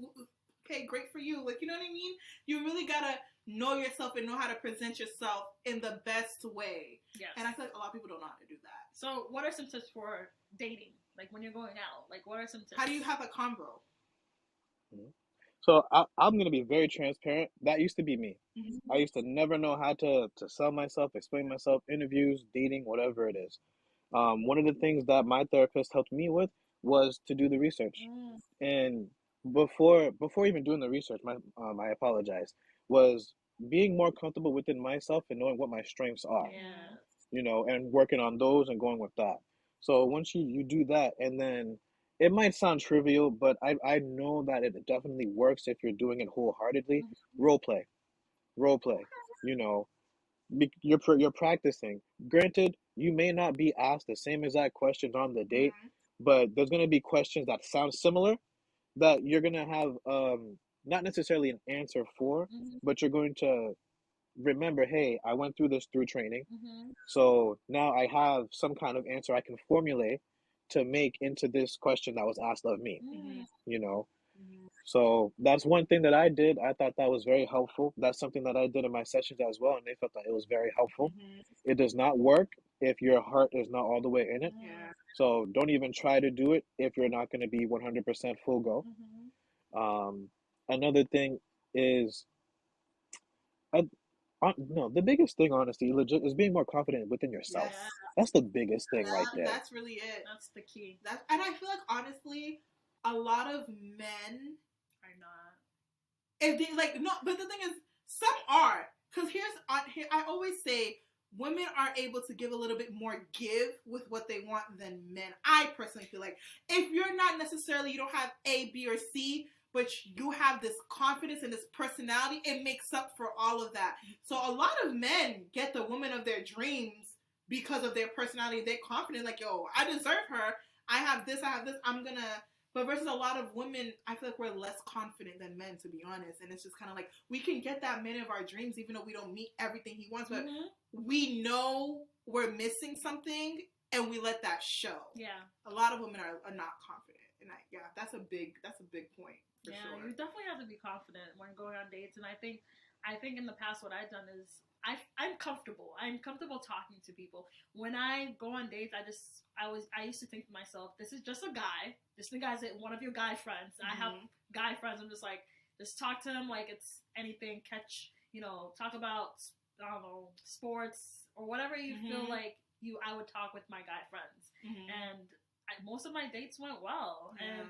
okay, great for you. Like, you know what I mean? You really got to know yourself and know how to present yourself in the best way. Yes. And I feel like a lot of people don't know how to do that. So what are some tips for dating? Like, when you're going out? Like, what are some tips? How do you have a convo? So I'm going to be very transparent. That used to be me. Mm-hmm. I used to never know how to sell myself, explain myself, interviews, dating, whatever it is. One of the things that my therapist helped me with was to do the research. And before even doing the research, I apologize, was being more comfortable within myself and knowing what my strengths are. Yeah. And working on those and going with that. So once you do that, and then it might sound trivial, but I know that it definitely works if you're doing it wholeheartedly. Role play. You're practicing. Granted, you may not be asked the same exact questions on the date, but there's going to be questions that sound similar that you're going to have not necessarily an answer for, but you're going to remember, hey, I went through this through training. So now I have some kind of answer I can formulate to make into this question that was asked of me. So that's one thing that I did. I thought that was very helpful. That's something that I did in my sessions as well, and they felt that it was very helpful. It does not work if your heart is not all the way in it. So don't even try to do it if you're not going to be 100% full go. Another thing is, the biggest thing, honestly, legit, is being more confident within yourself. Yeah. That's the biggest thing right there. That's really it. That's the key. And I feel like, honestly, a lot of men are not. If they, like, no, but the thing is, some are. Because I always say, women are able to give a little bit more give with what they want than men. I personally feel like, if you're not necessarily, you don't have A, B, or C, but you have this confidence and this personality, it makes up for all of that. So a lot of men get the woman of their dreams because of their personality. They're confident, like, yo, I deserve her. I have this. I'm gonna But versus a lot of women, I feel like we're less confident than men, to be honest. And it's just kind of like, we can get that man of our dreams, even though we don't meet everything he wants, but we know we're missing something, and we let that show. Yeah. A lot of women are not confident. And that's a big point. For sure. You definitely have to be confident when going on dates. And I think in the past, what I've done is I'm comfortable. I'm comfortable talking to people. When I go on dates, I used to think to myself, this is just a guy. This guy's one of your guy friends. I have guy friends. I'm just like, just talk to him like it's anything. Talk about, I don't know, sports or whatever you feel like I would talk with my guy friends. And most of my dates went well. And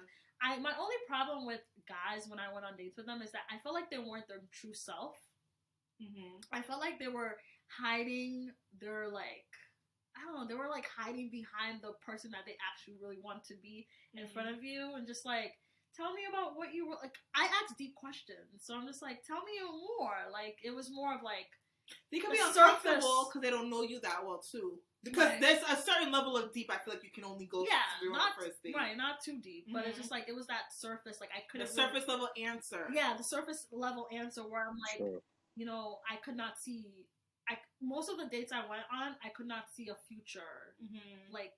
my only problem with guys when I went on dates with them is that I felt like they weren't their true self. I felt like they were hiding their, like, I don't know, they were like hiding behind the person that they actually really want to be in front of you, and just like, tell me about what you were like. I asked deep questions, so I'm just like, tell me more. Like, it was more of like, they could be uncomfortable because they don't know you that well too. Because there's a certain level of deep I feel like you can only go through on the first date. Right, not too deep, but it's just like, it was that surface, like I couldn't. The surface level answer. Yeah, the surface level answer where I'm like, I could not see. Most of the dates I went on, I could not see a future. Like,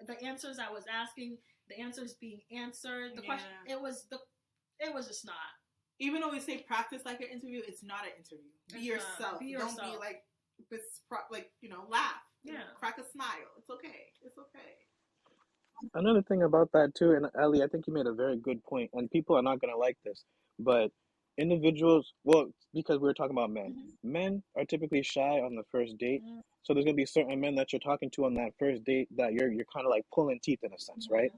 the answers I was asking, the answers being answered, the question, it was just not. Even though we say practice like an interview, it's not an interview. Be yourself. Don't be like, laugh. Yeah. Crack a smile. It's okay. It's okay. Another thing about that too, and Ellie, I think you made a very good point, and people are not going to like this, but individuals, well, because we were talking about men. Men are typically shy on the first date, so there's going to be certain men that you're talking to on that first date that you're kind of like pulling teeth in a sense, right?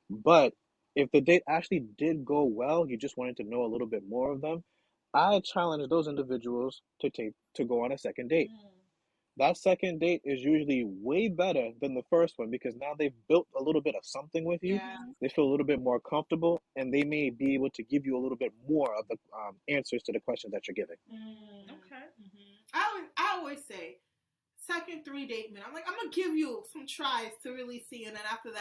But if the date actually did go well, you just wanted to know a little bit more of them, I challenge those individuals to go on a second date. That second date is usually way better than the first one because now they've built a little bit of something with you. Yeah. They feel a little bit more comfortable, and they may be able to give you a little bit more of the answers to the questions that you're giving. Okay. I always say, second 3 date minute, I'm like, I'm going to give you some tries to really see, and then after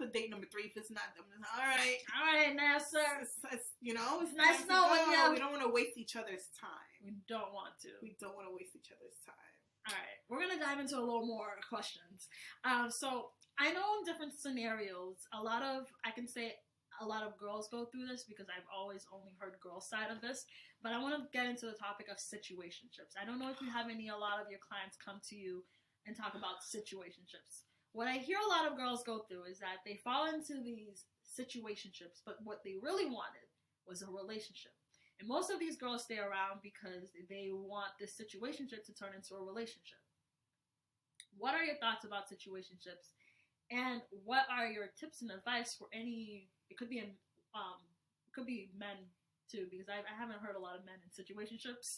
date number 3, if it's not, I'm like, all right, now, sir. It's nice knowing you. We don't want to waste each other's time. We don't want to waste each other's time. All right, we're going to dive into a little more questions. So I know in different scenarios, a lot of girls go through this because I've always only heard girls' side of this, but I want to get into the topic of situationships. I don't know if you have a lot of your clients come to you and talk about situationships. What I hear a lot of girls go through is that they fall into these situationships, but what they really wanted was a relationship. And most of these girls stay around because they want this situationship to turn into a relationship. What are your thoughts about situationships? And what are your tips and advice for any? It could be men too, because I haven't heard a lot of men in situationships.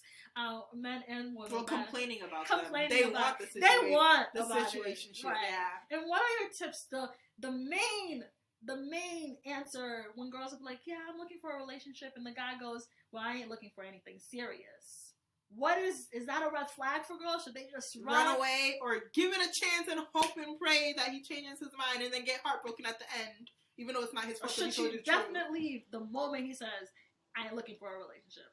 Men and women. Well, complaining about them. They want the situationship. Right. Yeah. And what are your tips? The main answer when girls are like, yeah, I'm looking for a relationship, and the guy goes, well, I ain't looking for anything serious. What is that a red flag for girls? Should they just run away or give it a chance and hope and pray that he changes his mind and then get heartbroken at the end, even though it's not his fault? Or should she definitely leave the moment he says, I ain't looking for a relationship?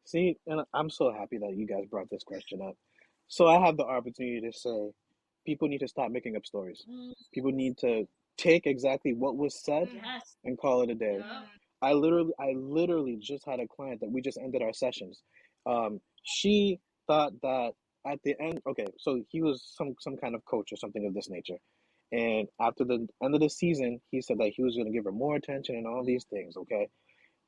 See, and I'm so happy that you guys brought this question up. So I have the opportunity to say, people need to stop making up stories. People need to take exactly what was said and call it a day. Yeah. I literally just had a client that we just ended our sessions. She thought that at the end, okay, so he was some kind of coach or something of this nature. And after the end of the season, he said that he was going to give her more attention and all these things, okay?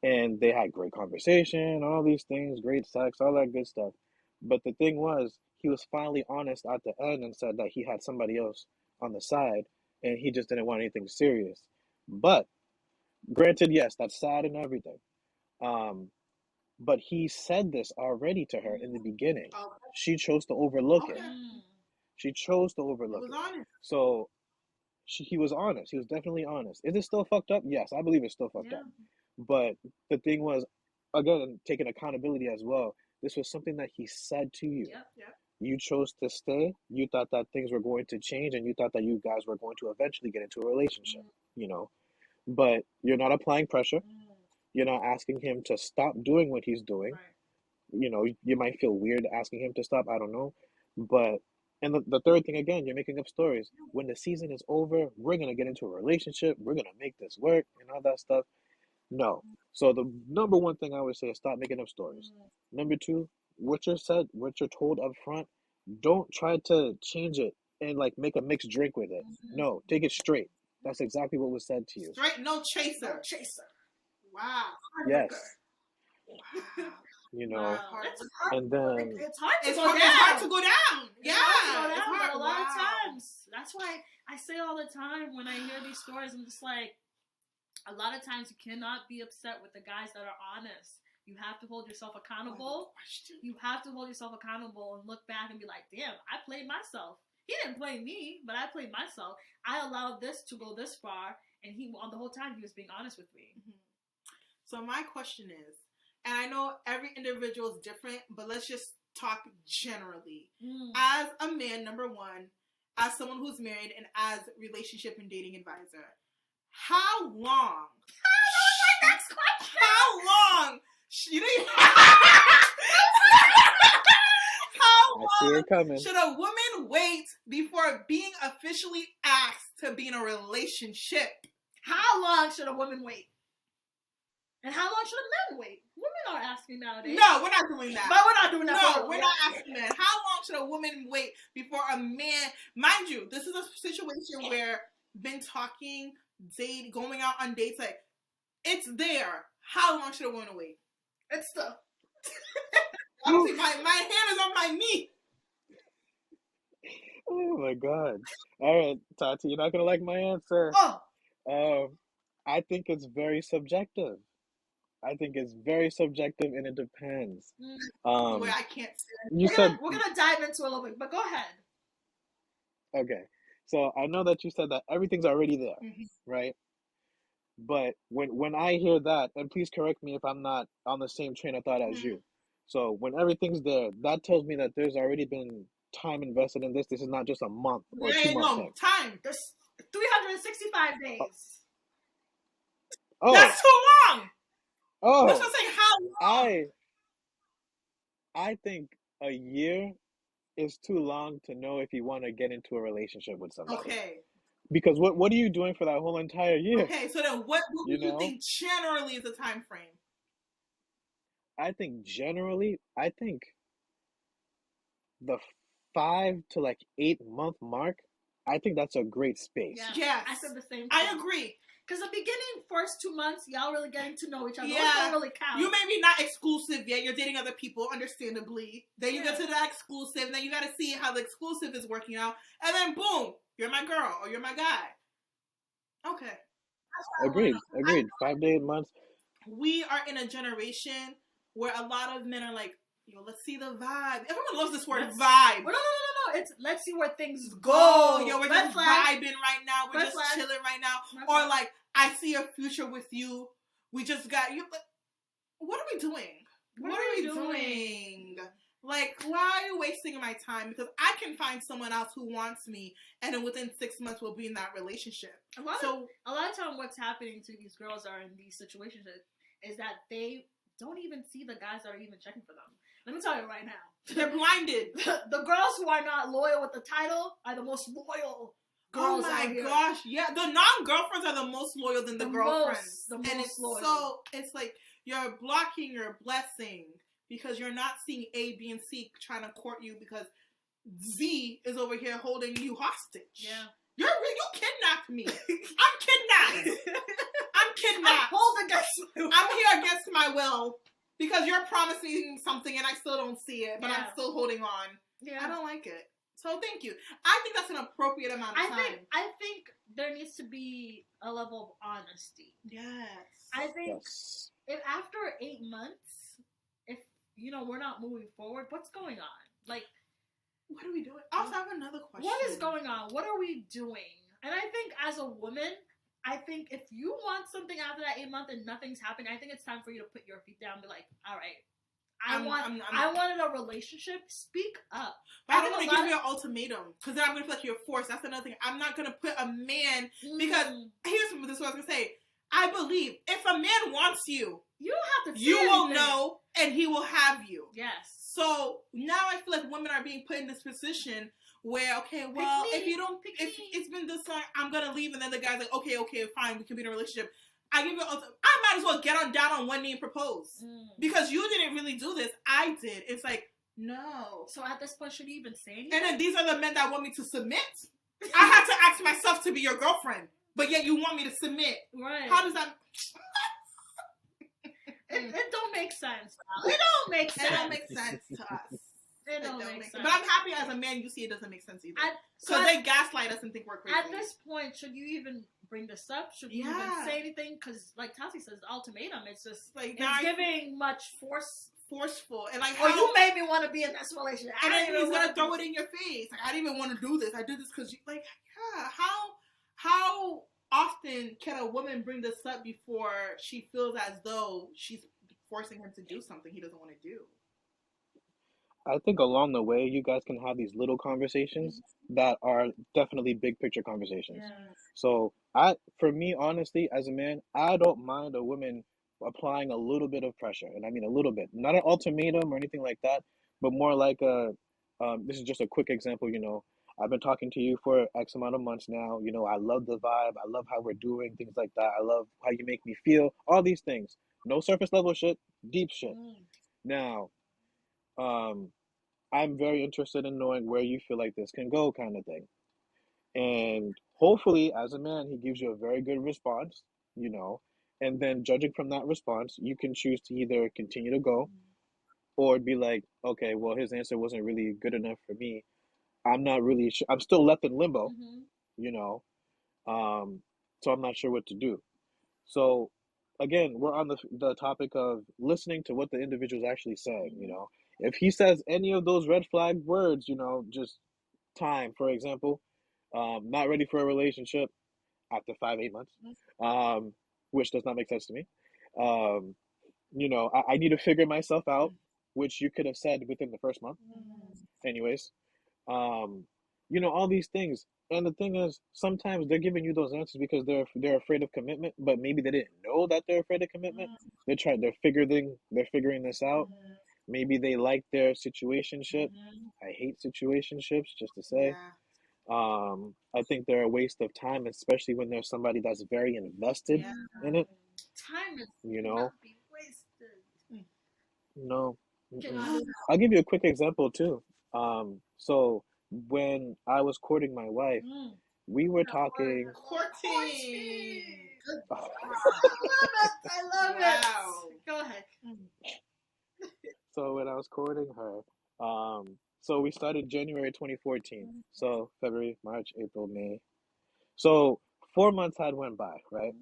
And they had great conversation, all these things, great sex, all that good stuff. But the thing was, he was finally honest at the end and said that he had somebody else on the side and he just didn't want anything serious. But granted, yes, that's sad and everything. But he said this already to her in the beginning. She chose to overlook it. She chose to overlook it. So he was honest. He was definitely honest. Is it still fucked up? Yes, I believe it's still fucked up. But the thing was, again, taking accountability as well. This was something that he said to you. You chose to stay. You thought that things were going to change, and you thought that you guys were going to eventually get into a relationship. you know, but you're not applying pressure. Mm, You're not asking him to stop doing what he's doing. right. You know, you might feel weird asking him to stop. I don't know. But, and the third thing, again, you're making up stories. When the season is over, we're going to get into a relationship. We're going to make this work and all that stuff. No. So the number one thing I would say is stop making up stories. Mm, Number two, what you're said, what you're told up front, don't try to change it and like make a mixed drink with it. mhm. No, take it straight. That's exactly what was said to you. Straight, no chaser. No chaser. Wow. Yes, Wow. you know, Wow. It's hard. and then It's hard to It's go hard, down. it's hard to go down. It's Yeah. hard to go It's down, hard. but a lot of Wow. times, that's why I say all the time when I hear these stories, I'm just like, a lot of times you cannot be upset with the guys that are honest. You have to hold yourself accountable. You have to hold yourself accountable and look back and be like, damn, I played myself. He didn't play me, but I played myself. I allowed this to go this far, and he, on the whole time, he was being honest with me. Mhm. So my question is, and I know every individual is different, but let's just talk generally. As a man, number one, as someone who's married and as relationship and dating advisor, how long? My next question. How long? You know, how I see long it coming. should a woman wait before being officially asked to be in a relationship? How long should a woman wait? And how long should a man wait? Women are asking nowadays. No, we're not doing that. But we're not doing that. No, we're not asking that. How long should a woman wait before a man? Mind you, this is a situation where been talking, going out on dates, like it's there. How long should a woman wait? It's the. Honestly, my hand is on my knee. Oh my God. All right, Tati, you're not gonna like my answer. Oh, I think it's very subjective. I think it's very subjective and it depends. Where I can't say You said, we're gonna dive into a little bit, but go ahead. okay. So I know that you said that everything's already there, Mhm. right? But when I hear that, and please correct me if I'm not on the same train of thought as Mhm. you. So when everything's there, that tells me that there's already been time invested in this. This is not just a month or There 2 ain't month no thing. time. There's 365 days. Oh, That's too long. That's what oh, I'm saying. How long? I think a year is too long to know if you want to get into a relationship with somebody. Okay. Because what are you doing for that whole entire year? Okay. So then, what You would you know? think generally is the time frame? I think generally, I think the 5 to 8 month mark, I think that's a great space. Yeah. Yes. I said the same thing. I agree. Because the beginning, first 2 months, y'all really getting to know each other. Yeah. Those don't really count. You may be not exclusive yet. You're dating other people, understandably. Then you Yeah. get to the exclusive. Then you got to see how the exclusive is working out. And then, boom, you're my girl or you're my guy. Okay. Agreed. 5 to 8 months. We are in a generation where a lot of men are like, yo, let's see the vibe. Everyone loves this word vibe. Well, no. It's let's see where things go. Oh, yo, we're Red just flag. vibing right now. We're Red just flag. chilling right now. Red Or flag. like, I see a future with you. We just got you. What are we doing? What are we doing? Like, why are you wasting my time? Because I can find someone else who wants me, and then within 6 months we'll be in that relationship. A lot of time, what's happening to these girls are in these situations is that they don't even see the guys that are even checking for them. Let me tell you right now. They're blinded. The girls who are not loyal with the title are the most loyal girls Oh my out here. gosh, yeah. The non-girlfriends are the most loyal than the girlfriends. The and most it's loyal. so, it's like you're blocking your blessing because you're not seeing A, B, and C trying to court you because Z is over here holding you hostage. Yeah. You kidnapped me. I'm kidnapped. I'm kidnapped. I'm here against my will because you're promising something and I still don't see it, but I'm still holding on. Yeah. I don't like it. So thank you. I think that's an appropriate amount of time. I think there needs to be a level of honesty. Yes. I think Yes. if after 8 months, if we're not moving forward, what's going on? Like, what are we doing? I also have another question. What is going on? What are we doing? And I think as a woman, I think if you want something after that 8 month and nothing's happening, I think it's time for you to put your feet down and be like, all right, I wanted a relationship. Speak up. But I don't want to give you an ultimatum because then I'm gonna feel like you're forced. That's another thing. I'm not gonna put a man because here's what I was gonna say. I believe if a man wants you, you don't have to. You will know, and he will have you. Yes. So now I feel like women are being put in this position where, okay, well, if you don't, if it's been this long, I'm gonna leave, and then the guy's like, okay, fine, we can be in a relationship. I might as well get down on one knee and propose because you didn't really do this. I did. It's like, no. So at this point, should you even say anything? And then these are the men that want me to submit. I had to ask myself to be your girlfriend, but yet you want me to submit. Right? How does that? It don't make sense. It don't make sense. It don't make sense to us. It don't make sense. But I'm happy as a man you see it doesn't make sense either. Because they gaslight us and think we're crazy. At this point, should you even bring this up? Should you even say anything? Because like Tati says, the ultimatum, it's just like it's giving much forceful. And like, you made me want to be in this relationship. And then he's going to throw it in your face. Like, I didn't even want to do this. I did this because you, like, yeah, how often can a woman bring this up before she feels as though she's forcing him to do something he doesn't want to do? I think along the way, you guys can have these little conversations that are definitely big picture conversations. Yeah. So for me, honestly, as a man, I don't mind a woman applying a little bit of pressure. And I mean a little bit, not an ultimatum or anything like that, but more like this is just a quick example, I've been talking to you for X amount of months now. I love the vibe. I love how we're doing things like that. I love how you make me feel. All these things. No surface level shit, deep shit. Now, I'm very interested in knowing where you feel like this can go, kind of thing. And hopefully, as a man, he gives you a very good response, and then judging from that response, you can choose to either continue to go or be like, okay, well, his answer wasn't really good enough for me. I'm not really sure. I'm still left in limbo, so I'm not sure what to do. So again, we're on the topic of listening to what the individual's actually saying, If he says any of those red flag words, just time, for example, not ready for a relationship after 5-8 months, which does not make sense to me. I need to figure myself out, which you could have said within the first month. Anyways, all these things. And the thing is, sometimes they're giving you those answers because they're afraid of commitment, but maybe they didn't know that they're afraid of commitment. They're figuring this out. Maybe they like their situationship. I hate situationships, just to say. I think they're a waste of time, especially when there's somebody that's very invested in it. Time is not be wasted. No. I'll give you a quick example too. So when I was courting my wife, we were talking. Courting. I love it. Go ahead. So when I was courting her, so we started January 2014. So February, March, April, May. So 4 months had went by, right?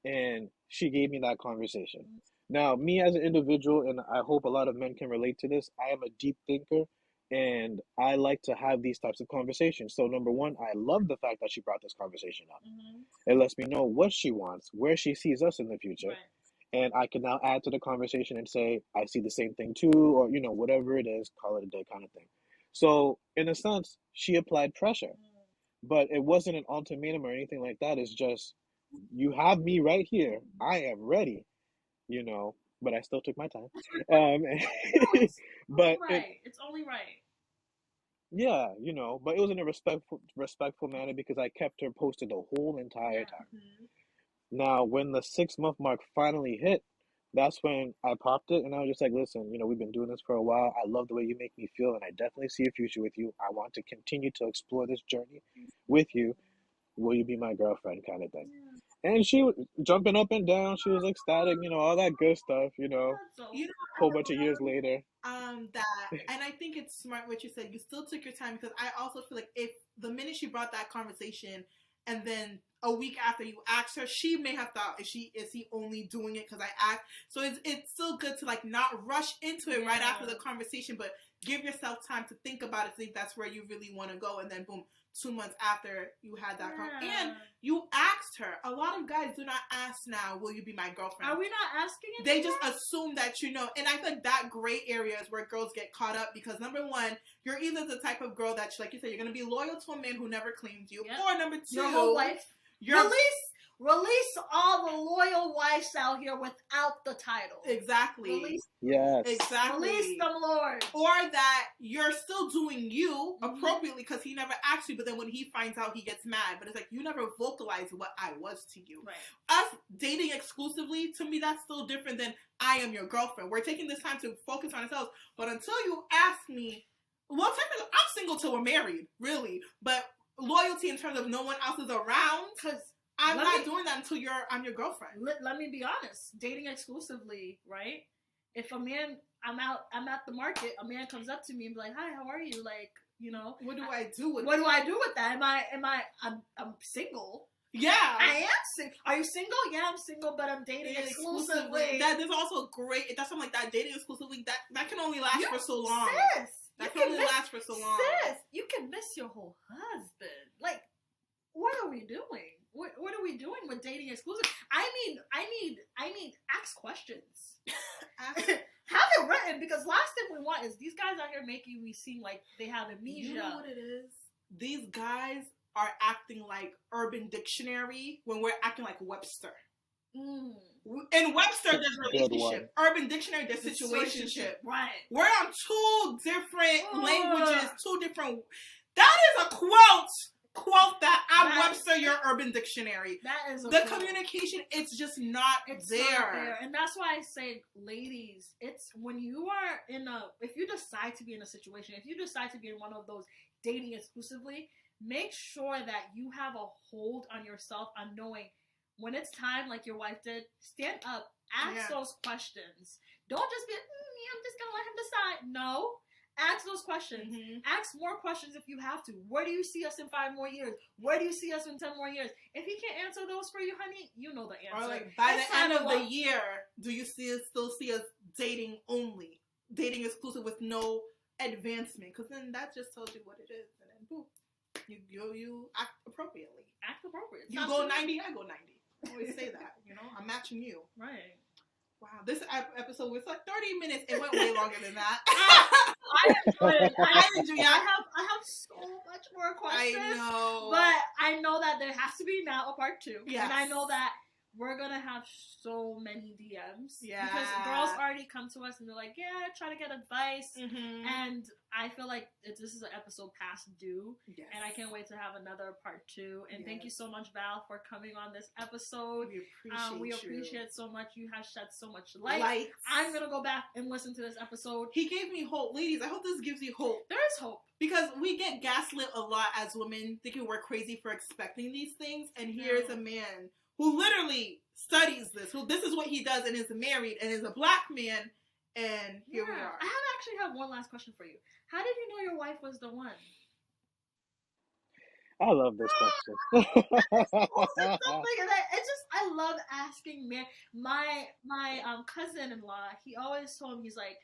And she gave me that conversation. Now, me as an individual, and I hope a lot of men can relate to this, I am a deep thinker, and I like to have these types of conversations. So number one, I love the fact that she brought this conversation up. It lets me know what she wants, where she sees us in the future. Right. And I can now add to the conversation and say, I see the same thing too, or, whatever it is, call it a day kind of thing. So in a sense, she applied pressure, but it wasn't an ultimatum or anything like that. It's just, you have me right here. I am ready, but I still took my time. But it's only right. Yeah, but it was in a respectful manner because I kept her posted the whole entire time. Now, when the 6-month mark finally hit, that's when I popped it and I was just like, listen, we've been doing this for a while. I love the way you make me feel and I definitely see a future with you. I want to continue to explore this journey with you. Will you be my girlfriend kind of thing? And she was jumping up and down. She was ecstatic, all that good stuff, whole bunch of years later. And I think it's smart what you said. You still took your time because I also feel like if the minute she brought that conversation and then a week after you asked her, she may have thought, is he only doing it because I asked? So it's still good to like not rush into it right after the conversation, but give yourself time to think about it, see if that's where you really want to go, and then boom, 2 months after you had that conversation. And you asked her. A lot of guys do not ask now, will you be my girlfriend? Are we not asking it? They just assume that you know. And I think that gray area is where girls get caught up because, number one, you're either the type of girl that, like you said, you're going to be loyal to a man who never claimed you. Yep. Or number two, your whole life. Release all the loyal wives out here without the title. Exactly. Yes. Exactly. Release them, Lord. Or that you're still doing you appropriately because he never asked you, but then when he finds out, he gets mad. But it's like, you never vocalized what I was to you. Right. Us dating exclusively, to me, that's still different than I am your girlfriend. We're taking this time to focus on ourselves. But until you ask me, well, technically, I'm single till we're married, really. But loyalty in terms of no one else is around, because I'm not doing that until I'm your girlfriend. Let me be honest. Dating exclusively, right? If a man, I'm at the market, a man comes up to me and be like, "Hi, how are you?" Like, you know, what do I do with that? I'm single. Yeah, I am single. Are you single? Yeah, I'm single, but I'm dating exclusively. There's also great. That's something like that. Dating exclusively. That can only last for so long. Sis, that can only last for so long. Sis, you can miss your whole husband. Like, what are we doing? What are we doing with dating exclusive? I mean, ask questions. Have it written, because last thing we want is these guys out here making me seem like they have amnesia. You know what it is? These guys are acting like Urban Dictionary when we're acting like Webster. In Webster, there's relationship. Urban Dictionary, there's situationship. Right. We're on two different languages, two different. That is a quote that I'm Webster, your Urban Dictionary. That is the communication. It's just not there. And that's why I say, ladies, it's when you are if you decide to be in a situation, if you decide to be in one of those dating exclusively, make sure that you have a hold on yourself on knowing when it's time, like your wife did, stand up, ask those questions. Don't just be, I'm just gonna let him decide. No. Ask those questions. Ask more questions if you have to. Where do you see us in 5 more years? Where do you see us in 10 more years? If he can't answer those for you, honey, you know the answer. Or like, by the end of the year, do you still see us dating only? Dating exclusive with no advancement? Because then that just tells you what it is. And then boom. You act appropriately. Act appropriate. You go 90, I go 90. I always say that. You know, I'm matching you. Right. Wow, this episode was like 30 minutes. It went way longer than that. I enjoyed it. I have so much more questions. I know. But I know that there has to be now a part 2. Yes. And I know that we're going to have so many DMs. Yeah. Because girls already come to us and they're like, yeah, try to get advice. And I feel like this is an episode past due. Yes. And I can't wait to have another part 2. And thank you so much, Val, for coming on this episode. We appreciate so much. You have shed so much light. I'm going to go back and listen to this episode. He gave me hope. Ladies, I hope this gives you hope. There is hope. Because we get gaslit a lot as women, thinking we're crazy for expecting these things. And here's a man who literally studies this is what he does and is married and is a black man, and here we are. I actually have one last question for you. How did you know your wife was the one? I love this question. I love asking men. My cousin-in-law, he always told me, he's like,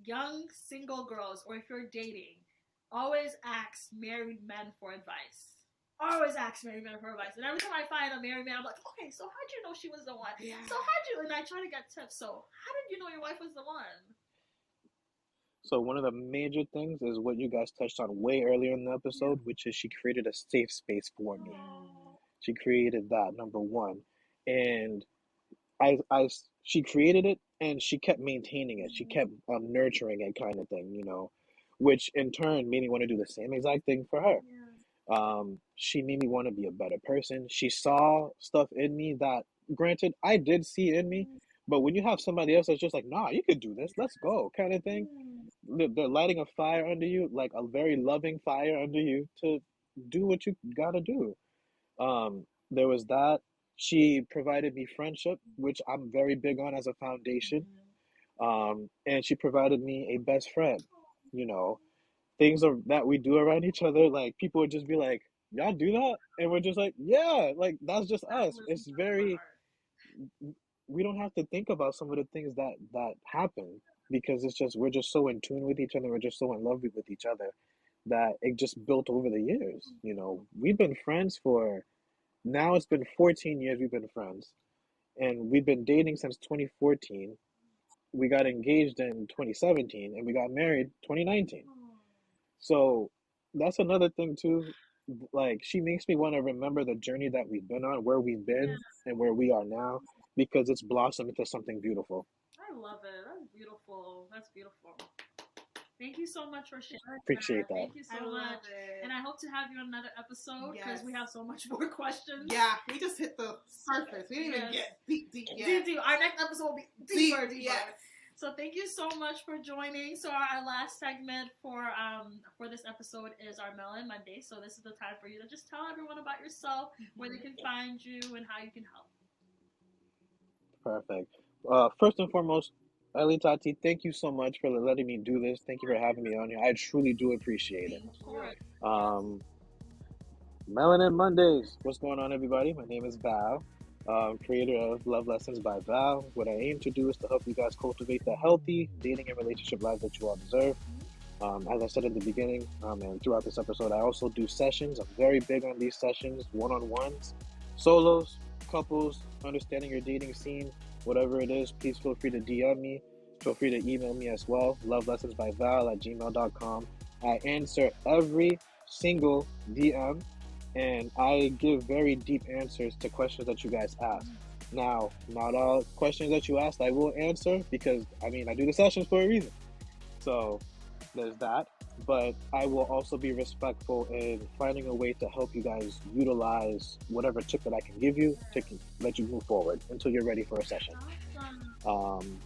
young single girls, or if you're dating, always ask married men for advice. Always ask married men for advice. And every time I find a married man, I'm like, okay, so how'd you know she was the one? Yeah. So how'd you, and I try to get tips. So how did you know your wife was the one? So one of the major things is what you guys touched on way earlier in the episode, which is she created a safe space for me. She created that, number one. And she created it and she kept maintaining it. She kept nurturing it, kind of thing, you know, which in turn made me want to do the same exact thing for her. She made me want to be a better person. She saw stuff in me that, granted, I did see in me, but when you have somebody else that's just like, nah, you could do this, let's go, kind of thing, they're lighting a fire under you, like a very loving fire under you to do what you gotta do. There was that. She provided me friendship, which I'm very big on as a foundation. And she provided me a best friend, you know. Things that we do around each other, like people would just be like, y'all do that? And we're just like, yeah, like that's just us. It's very, we don't have to think about some of the things that happen because we're just so in tune with each other. We're just so in love with each other that it just built over the years. You know, we've been friends for Now it's been 14 years we've been friends, and we've been dating since 2014. We got engaged in 2017, and we got married 2019. Oh, So that's another thing too. Like she makes me want to remember the journey that we've been on, where we've yeah, been, and where we are now, because it's blossomed into something beautiful. I love it. That's beautiful. That's beautiful. Thank you so much for sharing Appreciate that. that. Thank you so I love much. it. And I hope to have you on another episode because Yes. we have so much more questions. Yeah, we just hit the surface. We didn't even Yes. get deep Deep, yet. Our next episode will be deeper. Yes. So thank you so much for joining. So our last segment for this episode is our Melon Monday. So this is the time for you to just tell everyone about yourself, where they can find you, and how you can help. Perfect. First and foremost, Ali Tati, thank you so much for letting me do this. Thank you for having me on here. I truly do appreciate it. Of course. Um, Melanin Mondays. What's going on, everybody? My name is Val, creator of Love Lessons by Val. What I aim to do is to help you guys cultivate the healthy dating and relationship lives that you all deserve. As I said in the beginning, and throughout this episode, I also do sessions. I'm very big on these sessions, one-on-ones, solos, couples, understanding your dating scene, whatever it is. Please feel free to DM me. Feel free to email me as well, lovelessonsbyval@gmail.com. I answer every single DM, and I give very deep answers to questions that you guys ask. Now, not all questions that you ask I will answer because, I mean, I do the sessions for a reason. So there's that. But I will also be respectful in finding a way to help you guys utilize whatever tip that I can give you to let you move forward until you're ready for a session. Awesome.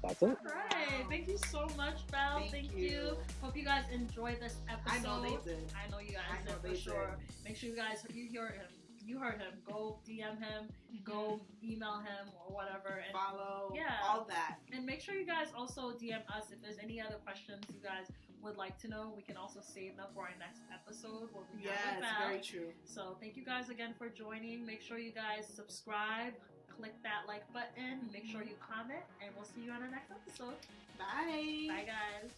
That's it. All right. Thank you so much, Val. Thank you. Hope you guys enjoyed this episode. I know they did. I know you guys did for sure. Make sure you guys, you heard him. Go DM him, go email him or whatever. And follow, all that. And make sure you guys also DM us if there's any other questions you guys would like to know. We can also save them for our next episode. Yes, very true. So thank you guys again for joining. Make sure you guys subscribe, click that like button, make sure you comment, and we'll see you on our next episode. Bye. Bye, guys.